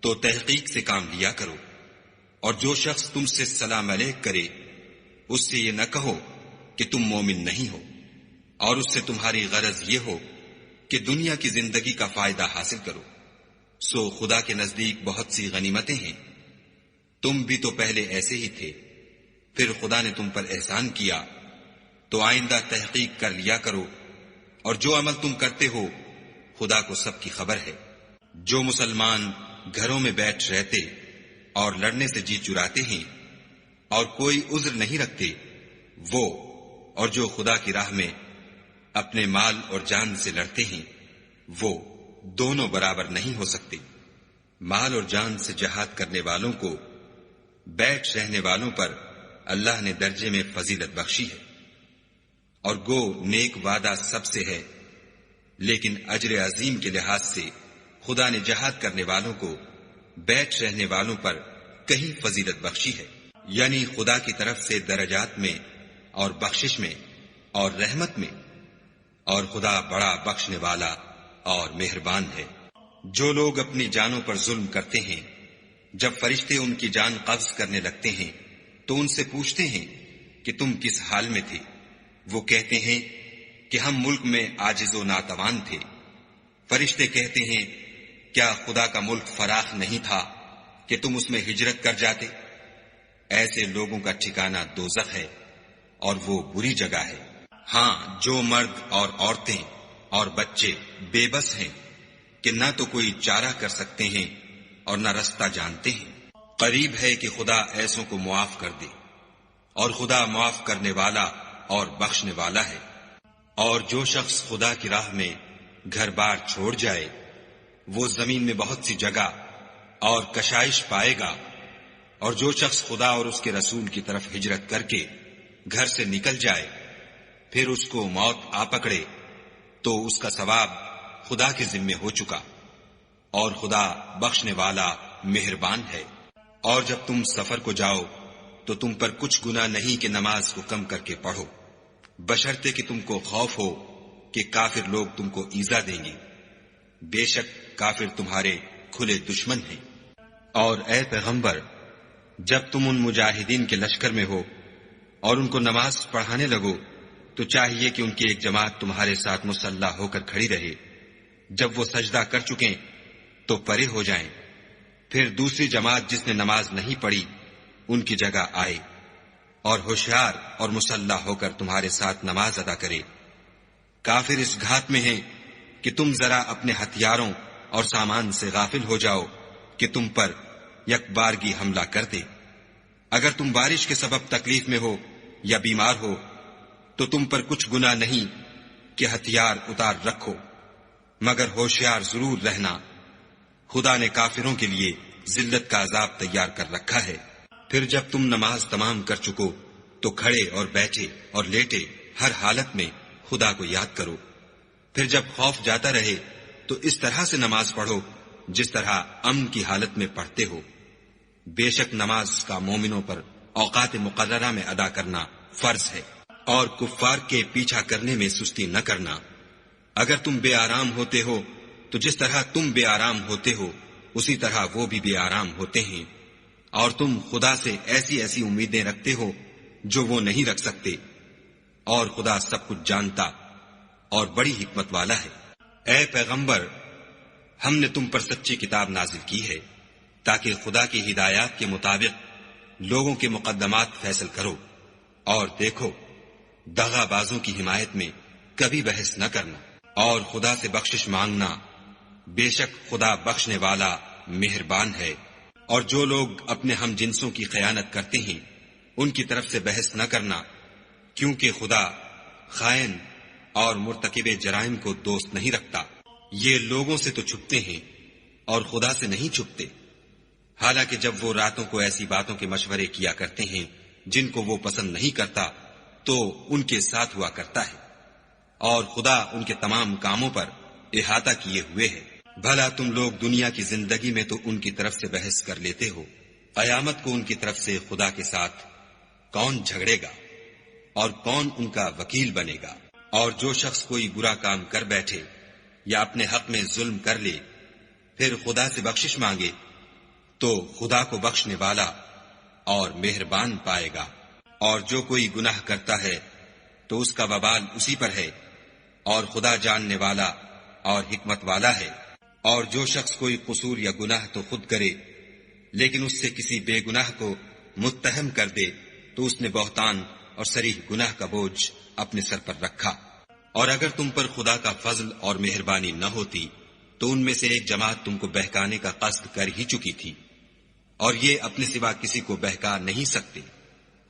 تو تحقیق سے کام لیا کرو، اور جو شخص تم سے سلام علیک کرے اس سے یہ نہ کہو کہ تم مومن نہیں ہو، اور اس سے تمہاری غرض یہ ہو کہ دنیا کی زندگی کا فائدہ حاصل کرو۔ سو خدا کے نزدیک بہت سی غنیمتیں ہیں، تم بھی تو پہلے ایسے ہی تھے، پھر خدا نے تم پر احسان کیا، تو آئندہ تحقیق کر لیا کرو، اور جو عمل تم کرتے ہو خدا کو سب کی خبر ہے۔ جو مسلمان گھروں میں بیٹھ رہتے اور لڑنے سے جی چراتے ہیں اور کوئی عذر نہیں رکھتے، وہ اور جو خدا کی راہ میں اپنے مال اور جان سے لڑتے ہیں وہ دونوں برابر نہیں ہو سکتے۔ مال اور جان سے جہاد کرنے والوں کو بیٹھ رہنے والوں پر اللہ نے درجے میں فضیلت بخشی ہے، اور گو نیک وعدہ سب سے ہے، لیکن اجر عظیم کے لحاظ سے خدا نے جہاد کرنے والوں کو بیٹھ رہنے والوں پر کہیں فضیلت بخشی ہے، یعنی خدا کی طرف سے درجات میں اور بخشش میں اور رحمت میں، اور خدا بڑا بخشنے والا اور مہربان ہے۔ جو لوگ اپنی جانوں پر ظلم کرتے ہیں، جب فرشتے ان کی جان قبض کرنے لگتے ہیں تو ان سے پوچھتے ہیں کہ تم کس حال میں تھے؟ وہ کہتے ہیں کہ ہم ملک میں عاجز و ناتوان تھے۔ فرشتے کہتے ہیں کیا خدا کا ملک فراخ نہیں تھا کہ تم اس میں ہجرت کر جاتے؟ ایسے لوگوں کا ٹھکانہ دوزخ ہے، اور وہ بری جگہ ہے۔ ہاں، جو مرد اور عورتیں اور بچے بے بس ہیں کہ نہ تو کوئی چارہ کر سکتے ہیں اور نہ رستہ جانتے ہیں، قریب ہے کہ خدا ایسوں کو معاف کر دے، اور خدا معاف کرنے والا اور بخشنے والا ہے۔ اور جو شخص خدا کی راہ میں گھر بار چھوڑ جائے وہ زمین میں بہت سی جگہ اور کشائش پائے گا، اور جو شخص خدا اور اس کے رسول کی طرف ہجرت کر کے گھر سے نکل جائے پھر اس کو موت آ پکڑے تو اس کا ثواب خدا کے ذمے ہو چکا، اور خدا بخشنے والا مہربان ہے۔ اور جب تم سفر کو جاؤ تو تم پر کچھ گناہ نہیں کہ نماز کو کم کر کے پڑھو، بشرطے کہ تم کو خوف ہو کہ کافر لوگ تم کو ایذا دیں گے، بے شک کافر تمہارے کھلے دشمن ہیں۔ اور اے پیغمبر، جب تم ان مجاہدین کے لشکر میں ہو اور ان کو نماز پڑھانے لگو تو چاہیے کہ ان کی ایک جماعت تمہارے ساتھ مسلح ہو کر کھڑی رہے، جب وہ سجدہ کر چکیں تو پرے ہو جائیں، پھر دوسری جماعت جس نے نماز نہیں پڑھی ان کی جگہ آئے، اور ہوشیار اور مسلح ہو کر تمہارے ساتھ نماز ادا کرے۔ کافر اس گھات میں ہیں کہ تم ذرا اپنے ہتھیاروں اور سامان سے غافل ہو جاؤ کہ تم پر یک بارگی حملہ کر دے۔ اگر تم بارش کے سبب تکلیف میں ہو یا بیمار ہو تو تم پر کچھ گناہ نہیں کہ ہتھیار اتار رکھو، مگر ہوشیار ضرور رہنا، خدا نے کافروں کے لیے ذلت کا عذاب تیار کر رکھا ہے۔ پھر جب تم نماز تمام کر چکو تو کھڑے اور بیٹھے اور لیٹے ہر حالت میں خدا کو یاد کرو، پھر جب خوف جاتا رہے تو اس طرح سے نماز پڑھو جس طرح امن کی حالت میں پڑھتے ہو۔ بے شک نماز کا مومنوں پر اوقات مقررہ میں ادا کرنا فرض ہے، اور کفار کے پیچھا کرنے میں سستی نہ کرنا۔ اگر تم بے آرام ہوتے ہو تو جس طرح تم بے آرام ہوتے ہو اسی طرح وہ بھی بے آرام ہوتے ہیں، اور تم خدا سے ایسی ایسی امیدیں رکھتے ہو جو وہ نہیں رکھ سکتے، اور خدا سب کچھ جانتا اور بڑی حکمت والا ہے۔ اے پیغمبر، ہم نے تم پر سچی کتاب نازل کی ہے تاکہ خدا کی ہدایات کے مطابق لوگوں کے مقدمات فیصل کرو، اور دیکھو، دغا بازوں کی حمایت میں کبھی بحث نہ کرنا، اور خدا سے بخشش مانگنا، بے شک خدا بخشنے والا مہربان ہے۔ اور جو لوگ اپنے ہم جنسوں کی خیانت کرتے ہیں ان کی طرف سے بحث نہ کرنا، کیونکہ خدا خائن اور مرتکب جرائم کو دوست نہیں رکھتا۔ یہ لوگوں سے تو چھپتے ہیں اور خدا سے نہیں چھپتے، حالانکہ جب وہ راتوں کو ایسی باتوں کے مشورے کیا کرتے ہیں جن کو وہ پسند نہیں کرتا تو ان کے ساتھ ہوا کرتا ہے، اور خدا ان کے تمام کاموں پر احاطہ کیے ہوئے ہے۔ بھلا تم لوگ دنیا کی زندگی میں تو ان کی طرف سے بحث کر لیتے ہو، قیامت کو ان کی طرف سے خدا کے ساتھ کون جھگڑے گا اور کون ان کا وکیل بنے گا؟ اور جو شخص کوئی برا کام کر بیٹھے یا اپنے حق میں ظلم کر لے پھر خدا سے بخشش مانگے تو خدا کو بخشنے والا اور مہربان پائے گا۔ اور جو کوئی گناہ کرتا ہے تو اس کا وبال اسی پر ہے، اور خدا جاننے والا اور حکمت والا ہے۔ اور جو شخص کوئی قصور یا گناہ تو خود کرے لیکن اس سے کسی بے گناہ کو متہم کر دے تو اس نے بہتان اور صریح گناہ کا بوجھ اپنے سر پر رکھا۔ اور اگر تم پر خدا کا فضل اور مہربانی نہ ہوتی تو ان میں سے ایک جماعت تم کو بہکانے کا قصد کر ہی چکی تھی، اور یہ اپنے سوا کسی کو بہکا نہیں سکتے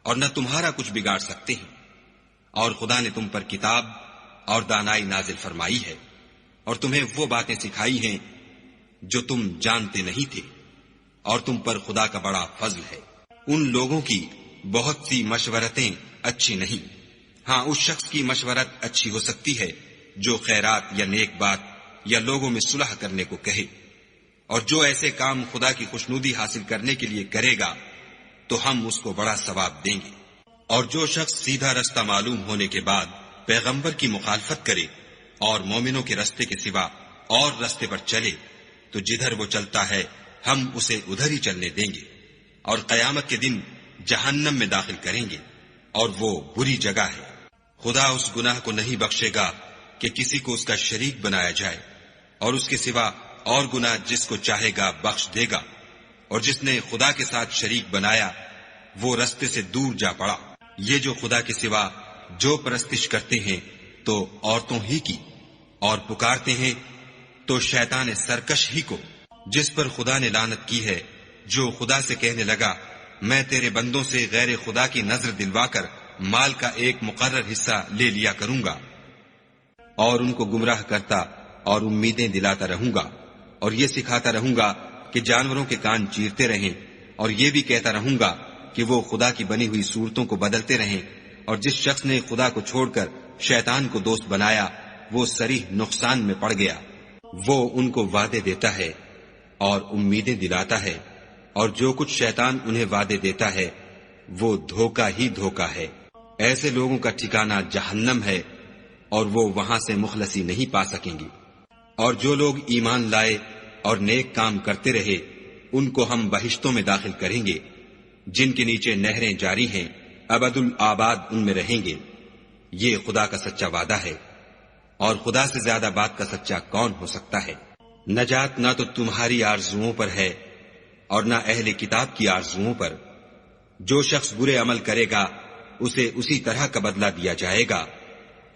اور نہ تمہارا کچھ بگاڑ سکتے ہیں۔ اور خدا نے تم پر کتاب اور دانائی نازل فرمائی ہے اور تمہیں وہ باتیں سکھائی ہیں جو تم جانتے نہیں تھے، اور تم پر خدا کا بڑا فضل ہے۔ ان لوگوں کی بہت سی مشورتیں اچھی نہیں، ہاں اس شخص کی مشورت اچھی ہو سکتی ہے جو خیرات یا نیک بات یا لوگوں میں صلح کرنے کو کہے، اور جو ایسے کام خدا کی خوشنودی حاصل کرنے کے لیے کرے گا تو ہم اس کو بڑا ثواب دیں گے۔ اور جو شخص سیدھا رستہ معلوم ہونے کے بعد پیغمبر کی مخالفت کرے اور مومنوں کے رستے کے سوا اور رستے پر چلے تو جدھر وہ چلتا ہے ہم اسے ادھر ہی چلنے دیں گے، اور قیامت کے دن جہنم میں داخل کریں گے، اور وہ بری جگہ ہے۔ خدا اس گناہ کو نہیں بخشے گا کہ کسی کو اس کا شریک بنایا جائے، اور اس کے سوا اور گناہ جس کو چاہے گا بخش دے گا، اور جس نے خدا کے ساتھ شریک بنایا وہ رستے سے دور جا پڑا۔ یہ جو خدا کے سوا جو پرستش کرتے ہیں تو عورتوں ہی کی، اور پکارتے ہیں تو شیطان سرکش ہی کو، جس پر خدا نے لعنت کی ہے، جو خدا سے کہنے لگا میں تیرے بندوں سے غیر خدا کی نظر دلوا کر مال کا ایک مقرر حصہ لے لیا کروں گا، اور ان کو گمراہ کرتا اور امیدیں دلاتا رہوں گا، اور یہ سکھاتا رہوں گا کہ جانوروں کے کان چیرتے رہیں، اور یہ بھی کہتا رہوں گا کہ وہ خدا کی بنی ہوئی صورتوں کو بدلتے رہیں، اور جس شخص نے خدا کو چھوڑ کر شیطان کو دوست بنایا وہ صریح نقصان میں پڑ گیا۔ وہ ان کو وعدے دیتا ہے اور امیدیں دلاتا ہے، اور جو کچھ شیطان انہیں وعدے دیتا ہے وہ دھوکہ ہی دھوکہ ہے۔ ایسے لوگوں کا ٹھکانہ جہنم ہے اور وہ وہاں سے مخلصی نہیں پا سکیں گے۔ اور جو لوگ ایمان لائے اور نیک کام کرتے رہے ان کو ہم بہشتوں میں داخل کریں گے جن کے نیچے نہریں جاری ہیں، ابد الآباد ان میں رہیں گے۔ یہ خدا کا سچا وعدہ ہے، اور خدا سے زیادہ بات کا سچا کون ہو سکتا ہے؟ نجات نہ تو تمہاری آرزوؤں پر ہے اور نہ اہل کتاب کی آرزوؤں پر۔ جو شخص برے عمل کرے گا اسے اسی طرح کا بدلہ دیا جائے گا،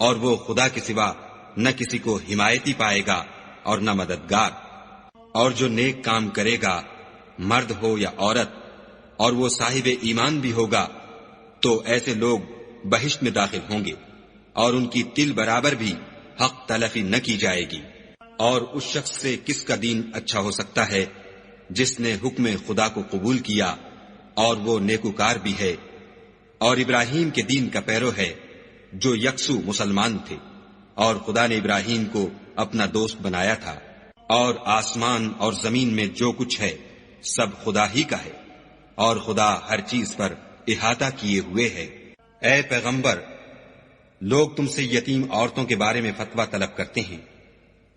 اور وہ خدا کے سوا نہ کسی کو حمایتی پائے گا اور نہ مددگار۔ اور جو نیک کام کرے گا مرد ہو یا عورت اور وہ صاحب ایمان بھی ہوگا تو ایسے لوگ بہشت میں داخل ہوں گے، اور ان کی تل برابر بھی حق تلفی نہ کی جائے گی۔ اور اس شخص سے کس کا دین اچھا ہو سکتا ہے جس نے حکم خدا کو قبول کیا اور وہ نیکوکار بھی ہے، اور ابراہیم کے دین کا پیرو ہے جو یکسو مسلمان تھے، اور خدا نے ابراہیم کو اپنا دوست بنایا تھا۔ اور آسمان اور زمین میں جو کچھ ہے سب خدا ہی کا ہے، اور خدا ہر چیز پر احاطہ کیے ہوئے ہے۔ اے پیغمبر، لوگ تم سے یتیم عورتوں کے بارے میں فتویٰ طلب کرتے ہیں،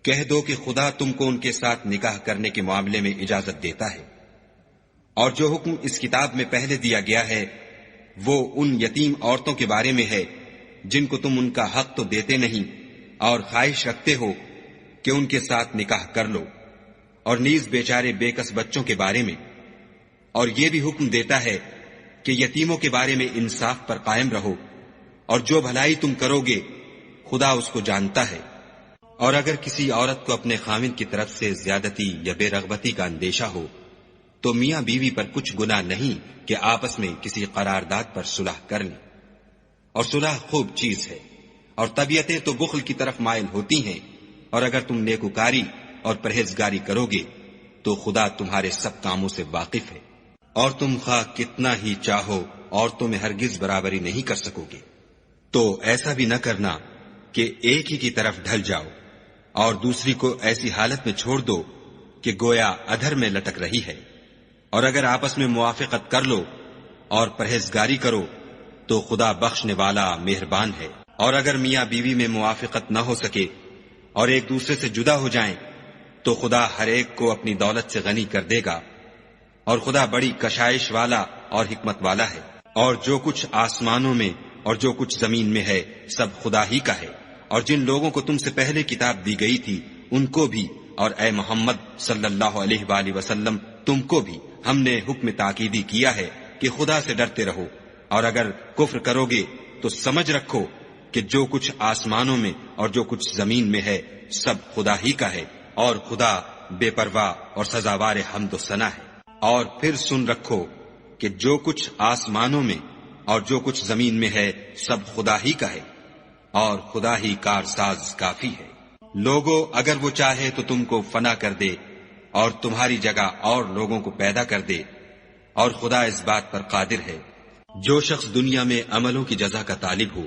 کہہ دو کہ خدا تم کو ان کے ساتھ نکاح کرنے کے معاملے میں اجازت دیتا ہے، اور جو حکم اس کتاب میں پہلے دیا گیا ہے وہ ان یتیم عورتوں کے بارے میں ہے جن کو تم ان کا حق تو دیتے نہیں اور خواہش رکھتے ہو کہ ان کے ساتھ نکاح کر لو، اور نیز بیچارے بے کس بچوں کے بارے میں۔ اور یہ بھی حکم دیتا ہے کہ یتیموں کے بارے میں انصاف پر قائم رہو، اور جو بھلائی تم کرو گے خدا اس کو جانتا ہے۔ اور اگر کسی عورت کو اپنے خاوند کی طرف سے زیادتی یا بے رغبتی کا اندیشہ ہو تو میاں بیوی پر کچھ گناہ نہیں کہ آپس میں کسی قرارداد پر صلح کر لیں، اور صلح خوب چیز ہے، اور طبیعتیں تو بخل کی طرف مائل ہوتی ہیں، اور اگر تم نیکوکاری اور پرہیزگاری کرو گے تو خدا تمہارے سب کاموں سے واقف ہے، اور تم خواہ کتنا ہی چاہو عورتوں میں ہرگز برابری نہیں کر سکو گے۔ تو ایسا بھی نہ کرنا کہ ایک ہی کی طرف ڈھل جاؤ اور دوسری کو ایسی حالت میں چھوڑ دو کہ گویا ادھر میں لٹک رہی ہے، اور اگر آپس میں موافقت کر لو اور پرہیزگاری کرو تو خدا بخشنے والا مہربان ہے۔ اور اگر میاں بیوی میں موافقت نہ ہو سکے اور ایک دوسرے سے جدا ہو جائیں تو خدا ہر ایک کو اپنی دولت سے غنی کر دے گا، اور خدا بڑی کشائش والا اور حکمت والا ہے۔ اور جو کچھ آسمانوں میں اور جو کچھ زمین میں ہے سب خدا ہی کا ہے، اور جن لوگوں کو تم سے پہلے کتاب دی گئی تھی ان کو بھی، اور اے محمد صلی اللہ علیہ وآلہ وسلم تم کو بھی ہم نے حکم تاکیدی کیا ہے کہ خدا سے ڈرتے رہو، اور اگر کفر کرو گے تو سمجھ رکھو کہ جو کچھ آسمانوں میں اور جو کچھ زمین میں ہے سب خدا ہی کا ہے، اور خدا بے پرواہ اور سزاوار حمد و ثنا ہے۔ اور پھر سن رکھو کہ جو کچھ آسمانوں میں اور جو کچھ زمین میں ہے سب خدا ہی کا ہے، اور خدا ہی کارساز کافی ہے۔ لوگوں اگر وہ چاہے تو تم کو فنا کر دے اور تمہاری جگہ اور لوگوں کو پیدا کر دے، اور خدا اس بات پر قادر ہے۔ جو شخص دنیا میں عملوں کی جزا کا طالب ہو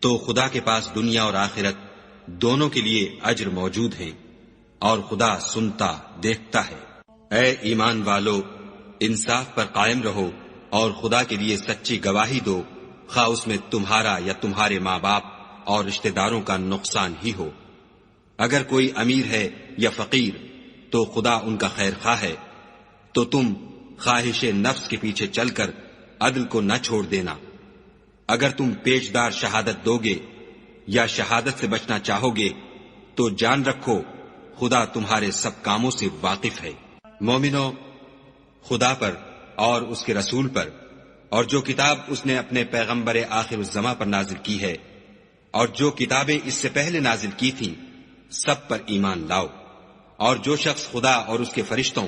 تو خدا کے پاس دنیا اور آخرت دونوں کے لیے اجر موجود ہے، اور خدا سنتا دیکھتا ہے۔ اے ایمان والو، انصاف پر قائم رہو اور خدا کے لیے سچی گواہی دو، خواہ اس میں تمہارا یا تمہارے ماں باپ اور رشتہ داروں کا نقصان ہی ہو۔ اگر کوئی امیر ہے یا فقیر تو خدا ان کا خیر خواہ ہے، تو تم خواہش نفس کے پیچھے چل کر عدل کو نہ چھوڑ دینا۔ اگر تم پیشدار شہادت دو گے یا شہادت سے بچنا چاہو گے تو جان رکھو خدا تمہارے سب کاموں سے واقف ہے۔ مومنو، خدا پر اور اس کے رسول پر اور جو کتاب اس نے اپنے پیغمبر آخر الزماں پر نازل کی ہے اور جو کتابیں اس سے پہلے نازل کی تھیں سب پر ایمان لاؤ۔ اور جو شخص خدا اور اس کے فرشتوں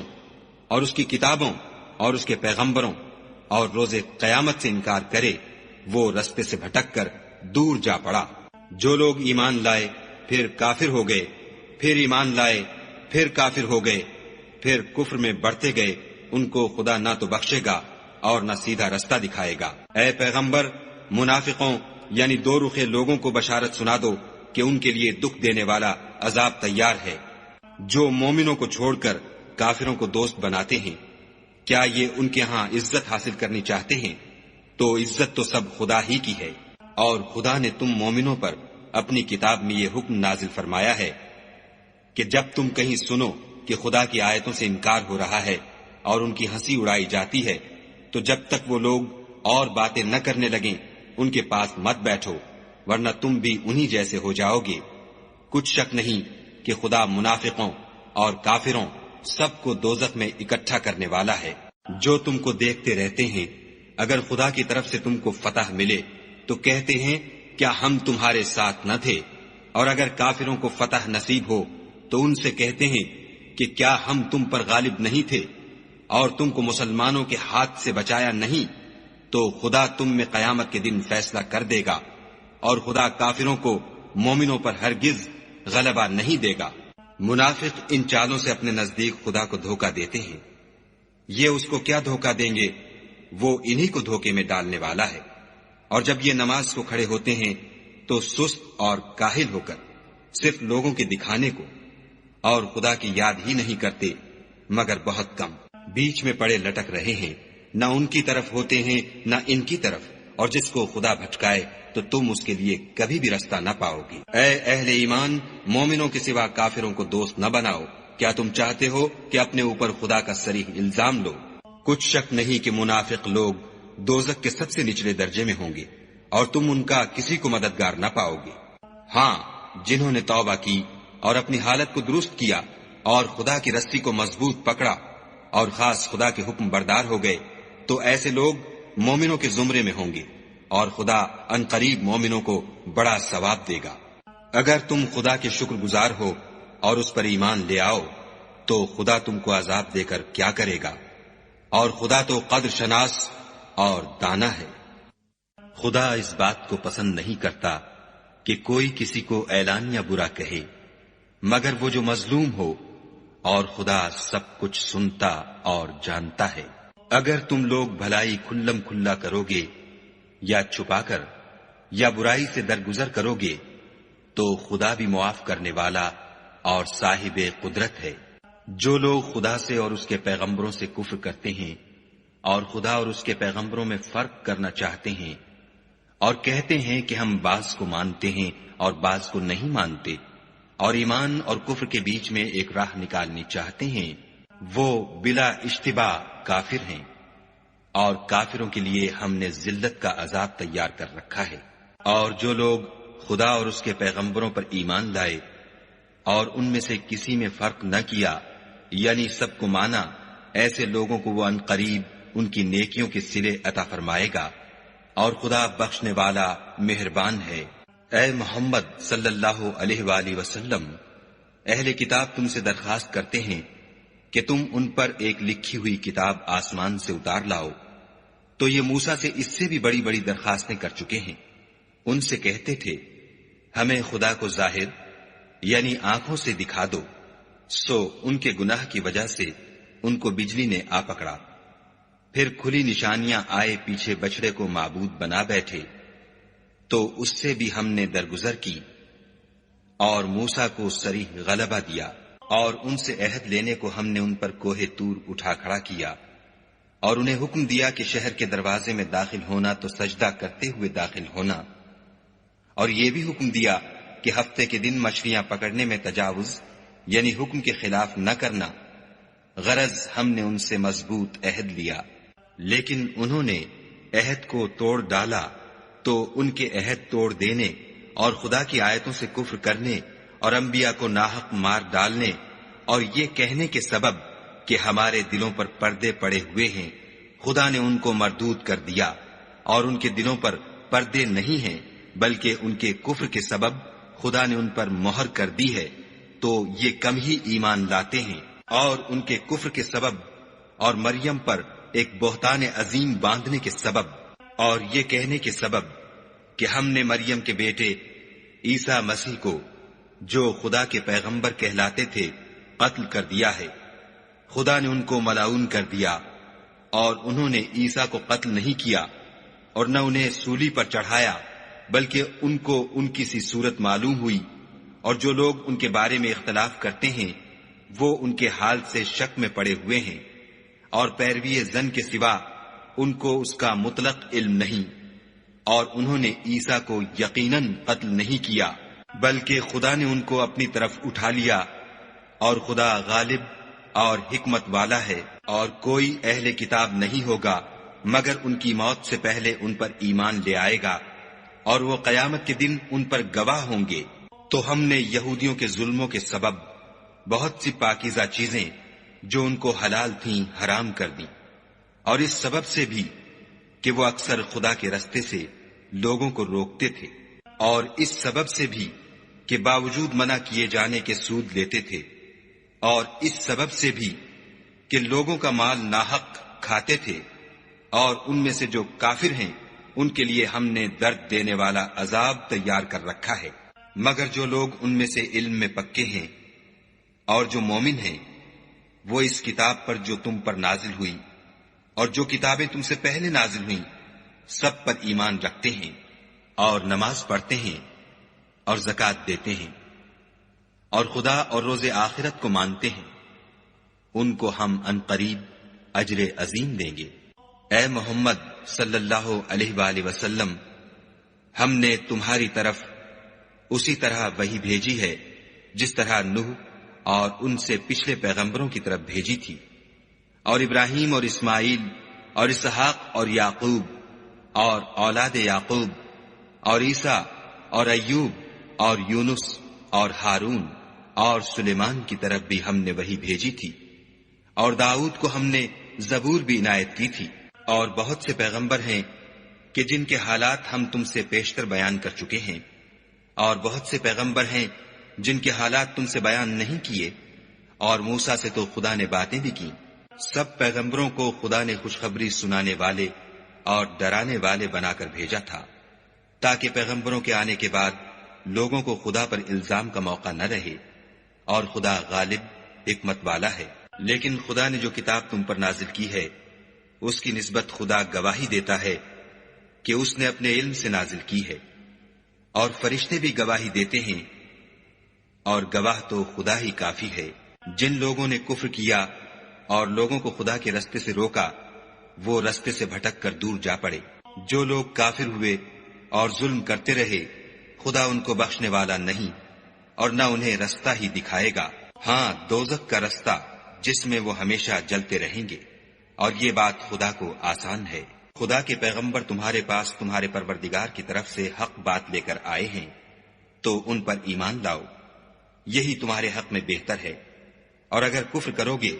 اور اس کی کتابوں اور اس کے پیغمبروں اور روز قیامت سے انکار کرے وہ رستے سے بھٹک کر دور جا پڑا۔ جو لوگ ایمان لائے پھر کافر ہو گئے، پھر ایمان لائے پھر کافر ہو گئے، پھر کفر میں بڑھتے گئے، ان کو خدا نہ تو بخشے گا اور نہ سیدھا رستہ دکھائے گا۔ اے پیغمبر، منافقوں یعنی دو رخے لوگوں کو بشارت سنا دو کہ ان کے لیے دکھ دینے والا عذاب تیار ہے۔ جو مومنوں کو چھوڑ کر کافروں کو دوست بناتے ہیں، کیا یہ ان کے ہاں عزت حاصل کرنی چاہتے ہیں؟ تو عزت تو سب خدا ہی کی ہے۔ اور خدا نے تم مومنوں پر اپنی کتاب میں یہ حکم نازل فرمایا ہے کہ جب تم کہیں سنو کہ خدا کی آیتوں سے انکار ہو رہا ہے اور ان کی ہنسی اڑائی جاتی ہے تو جب تک وہ لوگ اور باتیں نہ کرنے لگیں ان کے پاس مت بیٹھو، ورنہ تم بھی انہی جیسے ہو جاؤ گے۔ کچھ شک نہیں کہ خدا منافقوں اور کافروں سب کو دوزخ میں اکٹھا کرنے والا ہے۔ جو تم کو دیکھتے رہتے ہیں، اگر خدا کی طرف سے تم کو فتح ملے تو کہتے ہیں کیا ہم تمہارے ساتھ نہ تھے، اور اگر کافروں کو فتح نصیب ہو تو ان سے کہتے ہیں کہ کیا ہم تم پر غالب نہیں تھے اور تم کو مسلمانوں کے ہاتھ سے بچایا نہیں؟ تو خدا تم میں قیامت کے دن فیصلہ کر دے گا، اور خدا کافروں کو مومنوں پر ہرگز غلبہ نہیں دے گا۔ منافق ان چالوں سے اپنے نزدیک خدا کو دھوکہ دیتے ہیں۔ یہ اس کو کیا دھوکہ دیں گے؟ وہ انہی کو دھوکے میں ڈالنے والا ہے۔ اور جب یہ نماز کو کھڑے ہوتے ہیں تو سست اور کاہل ہو کر صرف لوگوں کے دکھانے کو اور خدا کی یاد ہی نہیں کرتے مگر بہت کم۔ بیچ میں پڑے لٹک رہے ہیں، نہ ان کی طرف ہوتے ہیں نہ ان کی طرف، اور جس کو خدا بھٹکائے تو تم اس کے لیے کبھی بھی رستہ نہ پاؤ گی۔ اے اہل ایمان، مومنوں کے سوا کافروں کو دوست نہ بناؤ۔ کیا تم چاہتے ہو کہ اپنے اوپر خدا کا صریح الزام لو؟ کچھ شک نہیں کہ منافق لوگ دوزخ کے سب سے نچلے درجے میں ہوں گے، اور تم ان کا کسی کو مددگار نہ پاؤ گے۔ ہاں، جنہوں نے توبہ کی اور اپنی حالت کو درست کیا اور خدا کی رسی کو مضبوط پکڑا اور خاص خدا کے حکم بردار ہو گئے، تو ایسے لوگ مومنوں کے زمرے میں ہوں گے، اور خدا ان قریب مومنوں کو بڑا ثواب دے گا۔ اگر تم خدا کے شکر گزار ہو اور اس پر ایمان لے آؤ تو خدا تم کو عذاب دے کر کیا کرے گا، اور خدا تو قدر شناس اور دانا ہے۔ خدا اس بات کو پسند نہیں کرتا کہ کوئی کسی کو اعلانیہ برا کہے مگر وہ جو مظلوم ہو، اور خدا سب کچھ سنتا اور جانتا ہے۔ اگر تم لوگ بھلائی کھلم کھلا کرو گے یا چھپا کر یا برائی سے درگزر کرو گے تو خدا بھی معاف کرنے والا اور صاحب قدرت ہے۔ جو لوگ خدا سے اور اس کے پیغمبروں سے کفر کرتے ہیں اور خدا اور اس کے پیغمبروں میں فرق کرنا چاہتے ہیں اور کہتے ہیں کہ ہم بعض کو مانتے ہیں اور بعض کو نہیں مانتے، اور ایمان اور کفر کے بیچ میں ایک راہ نکالنی چاہتے ہیں، وہ بلا اشتباہ کافر ہیں، اور کافروں کے لیے ہم نے ذلت کا عذاب تیار کر رکھا ہے۔ اور جو لوگ خدا اور اس کے پیغمبروں پر ایمان لائے اور ان میں سے کسی میں فرق نہ کیا، یعنی سب کو مانا، ایسے لوگوں کو وہ ان قریب ان کی نیکیوں کے صلے عطا فرمائے گا، اور خدا بخشنے والا مہربان ہے۔ اے محمد صلی اللہ علیہ وآلہ وسلم، اہل کتاب تم سے درخواست کرتے ہیں کہ تم ان پر ایک لکھی ہوئی کتاب آسمان سے اتار لاؤ، تو یہ موسیٰ سے اس سے بھی بڑی بڑی درخواستیں کر چکے ہیں۔ ان سے کہتے تھے ہمیں خدا کو ظاہر یعنی آنکھوں سے دکھا دو، سو ان کے گناہ کی وجہ سے ان کو بجلی نے آ پکڑا، پھر کھلی نشانیاں آئے پیچھے بچڑے کو معبود بنا بیٹھے، تو اس سے بھی ہم نے درگزر کی اور موسیٰ کو صریح غلبہ دیا، اور ان سے عہد لینے کو ہم نے ان پر کوہ طور اٹھا کھڑا کیا، اور انہیں حکم دیا کہ شہر کے دروازے میں داخل ہونا تو سجدہ کرتے ہوئے داخل ہونا، اور یہ بھی حکم دیا کہ ہفتے کے دن مچھلیاں پکڑنے میں تجاوز یعنی حکم کے خلاف نہ کرنا، غرض ہم نے ان سے مضبوط عہد لیا، لیکن انہوں نے عہد کو توڑ ڈالا، تو ان کے عہد توڑ دینے اور خدا کی آیتوں سے کفر کرنے اور انبیاء کو ناحق مار ڈالنے اور یہ کہنے کے سبب کہ ہمارے دلوں پر پردے پڑے ہوئے ہیں، خدا نے ان کو مردود کر دیا، اور ان کے دلوں پر پردے نہیں ہیں بلکہ ان کے کفر کے سبب خدا نے ان پر مہر کر دی ہے، تو یہ کم ہی ایمان لاتے ہیں۔ اور ان کے کفر کے سبب اور مریم پر ایک بہتان عظیم باندھنے کے سبب اور یہ کہنے کے سبب کہ ہم نے مریم کے بیٹے عیسیٰ مسیح کو جو خدا کے پیغمبر کہلاتے تھے قتل کر دیا ہے، خدا نے ان کو ملعون کر دیا، اور انہوں نے عیسیٰ کو قتل نہیں کیا اور نہ انہیں سولی پر چڑھایا، بلکہ ان کو ان کی سی صورت معلوم ہوئی، اور جو لوگ ان کے بارے میں اختلاف کرتے ہیں وہ ان کے حال سے شک میں پڑے ہوئے ہیں، اور پیروی زن کے سوا ان کو اس کا مطلق علم نہیں، اور انہوں نے عیسیٰ کو یقیناً قتل نہیں کیا بلکہ خدا نے ان کو اپنی طرف اٹھا لیا، اور خدا غالب اور حکمت والا ہے، اور کوئی اہل کتاب نہیں ہوگا مگر ان کی موت سے پہلے ان پر ایمان لے آئے گا، اور وہ قیامت کے دن ان پر گواہ ہوں گے۔ تو ہم نے یہودیوں کے ظلموں کے سبب بہت سی پاکیزہ چیزیں جو ان کو حلال تھیں حرام کر دیں، اور اس سبب سے بھی کہ وہ اکثر خدا کے رستے سے لوگوں کو روکتے تھے، اور اس سبب سے بھی کہ باوجود منع کیے جانے کے سود لیتے تھے، اور اس سبب سے بھی کہ لوگوں کا مال ناحق کھاتے تھے، اور ان میں سے جو کافر ہیں ان کے لیے ہم نے درد دینے والا عذاب تیار کر رکھا ہے۔ مگر جو لوگ ان میں سے علم میں پکے ہیں اور جو مومن ہیں، وہ اس کتاب پر جو تم پر نازل ہوئی اور جو کتابیں تم سے پہلے نازل ہوئیں سب پر ایمان رکھتے ہیں، اور نماز پڑھتے ہیں اور زکوٰۃ دیتے ہیں، اور خدا اور روز آخرت کو مانتے ہیں، ان کو ہم عنقریب اجر عظیم دیں گے۔ اے محمد صلی اللہ علیہ وآلہ وسلم، ہم نے تمہاری طرف اسی طرح وحی بھیجی ہے جس طرح نوح اور ان سے پچھلے پیغمبروں کی طرف بھیجی تھی، اور ابراہیم اور اسماعیل اور اسحاق اور یعقوب اور اولاد یعقوب اور عیسیٰ اور ایوب اور یونس اور ہارون اور سلیمان کی طرف بھی ہم نے وحی بھیجی تھی، اور داؤد کو ہم نے زبور بھی عنایت کی تھی، اور بہت سے پیغمبر ہیں کہ جن کے حالات ہم تم سے پیشتر بیان کر چکے ہیں، اور بہت سے پیغمبر ہیں جن کے حالات تم سے بیان نہیں کیے، اور موسیٰ سے تو خدا نے باتیں بھی کی۔ سب پیغمبروں کو خدا نے خوشخبری سنانے والے اور ڈرانے والے بنا کر بھیجا تھا، تاکہ پیغمبروں کے آنے کے بعد لوگوں کو خدا پر الزام کا موقع نہ رہے، اور خدا غالب حکمت والا ہے۔ لیکن خدا نے جو کتاب تم پر نازل کی ہے اس کی نسبت خدا گواہی دیتا ہے کہ اس نے اپنے علم سے نازل کی ہے، اور فرشتے بھی گواہی دیتے ہیں، اور گواہ تو خدا ہی کافی ہے۔ جن لوگوں نے کفر کیا اور لوگوں کو خدا کے رستے سے روکا، وہ رستے سے بھٹک کر دور جا پڑے۔ جو لوگ کافر ہوئے اور ظلم کرتے رہے، خدا ان کو بخشنے والا نہیں، اور نہ انہیں رستہ ہی دکھائے گا۔ ہاں، دوزخ کا رستہ جس میں وہ ہمیشہ جلتے رہیں گے، اور یہ بات خدا کو آسان ہے۔ خدا کے پیغمبر تمہارے پاس تمہارے پروردگار کی طرف سے حق بات لے کر آئے ہیں، تو ان پر ایمان لاؤ، یہی تمہارے حق میں بہتر ہے۔ اور اگر کفر کرو گے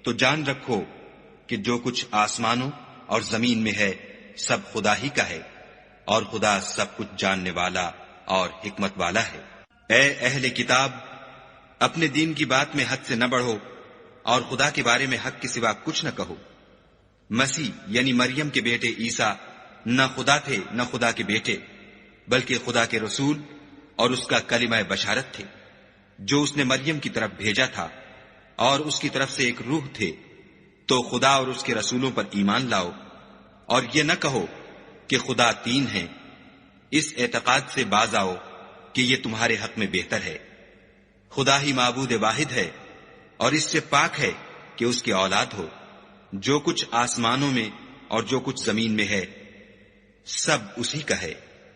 تو جان رکھو کہ جو کچھ آسمانوں اور زمین میں ہے سب خدا ہی کا ہے، اور خدا سب کچھ جاننے والا اور حکمت والا ہے۔ اے اہل کتاب، اپنے دین کی بات میں حد سے نہ بڑھو، اور خدا کے بارے میں حق کے سوا کچھ نہ کہو۔ مسیح یعنی مریم کے بیٹے عیسیٰ نہ خدا تھے نہ خدا کے بیٹے، بلکہ خدا کے رسول اور اس کا کلمہ بشارت تھے، جو اس نے مریم کی طرف بھیجا تھا، اور اس کی طرف سے ایک روح تھے۔ تو خدا اور اس کے رسولوں پر ایمان لاؤ، اور یہ نہ کہو کہ خدا تین ہیں۔ اس اعتقاد سے باز آؤ کہ یہ تمہارے حق میں بہتر ہے۔ خدا ہی معبود واحد ہے، اور اس سے پاک ہے کہ اس کی اولاد ہو۔ جو کچھ آسمانوں میں اور جو کچھ زمین میں ہے سب اسی کا ہے،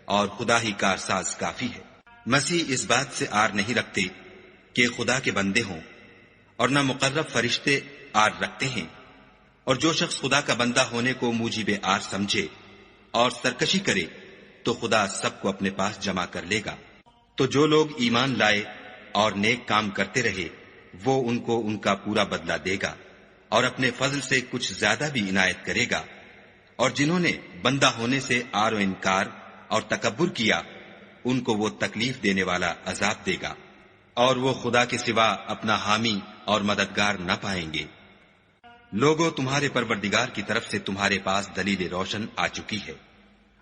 اور خدا ہی کارساز کافی ہے۔ مسیح اس بات سے آر نہیں رکھتے کہ خدا کے بندے ہوں، اور نہ مقرب فرشتے آر رکھتے ہیں، اور جو شخص خدا کا بندہ ہونے کو موجب آر سمجھے اور سرکشی کرے تو خدا سب کو اپنے پاس جمع کر لے گا۔ تو جو لوگ ایمان لائے اور نیک کام کرتے رہے، وہ ان کو ان کا پورا بدلہ دے گا، اور اپنے فضل سے کچھ زیادہ بھی عنایت کرے گا۔ اور جنہوں نے بندہ ہونے سے آر و انکار اور تکبر کیا، ان کو وہ تکلیف دینے والا عذاب دے گا، اور وہ خدا کے سوا اپنا حامی اور مددگار نہ پائیں گے۔ لوگوں، تمہارے پروردگار کی طرف سے تمہارے پاس دلیل روشن آ چکی ہے،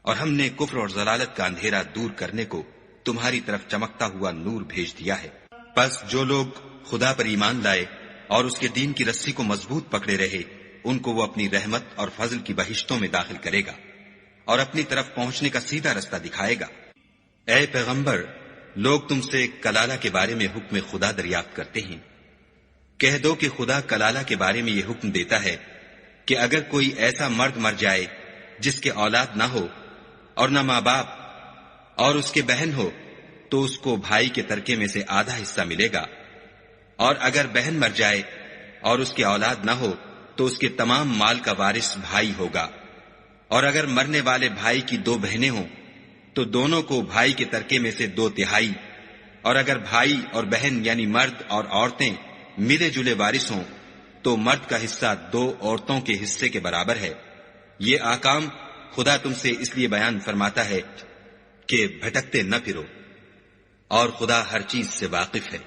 اور ہم نے کفر اور ضلالت کا اندھیرا دور کرنے کو تمہاری طرف چمکتا ہوا نور بھیج دیا ہے۔ پس جو لوگ خدا پر ایمان لائے اور اس کے دین کی رسی کو مضبوط پکڑے رہے، ان کو وہ اپنی رحمت اور فضل کی بہشتوں میں داخل کرے گا، اور اپنی طرف پہنچنے کا سیدھا رستہ دکھائے گا۔ اے پیغمبر، لوگ تم سے کلالہ کے بارے میں حکم خدا دریافت کرتے ہیں۔ کہہ دو کہ خدا کلالہ کے بارے میں یہ حکم دیتا ہے کہ اگر کوئی ایسا مرد مر جائے جس کے اولاد نہ ہو اور نہ ماں باپ، اور اس کے بہن ہو، تو اس کو بھائی کے ترکے میں سے آدھا حصہ ملے گا، اور اگر بہن مر جائے اور اس کے اولاد نہ ہو تو اس کے تمام مال کا وارث بھائی ہوگا، اور اگر مرنے والے بھائی کی دو بہنیں ہوں تو دونوں کو بھائی کے ترکے میں سے 2/3، اور اگر بھائی اور بہن یعنی مرد اور عورتیں ملے جلے وارث ہوں تو مرد کا حصہ 2 عورتوں کے حصے کے برابر ہے۔ یہ احکام خدا تم سے اس لیے بیان فرماتا ہے کہ بھٹکتے نہ پھرو، اور خدا ہر چیز سے واقف ہے۔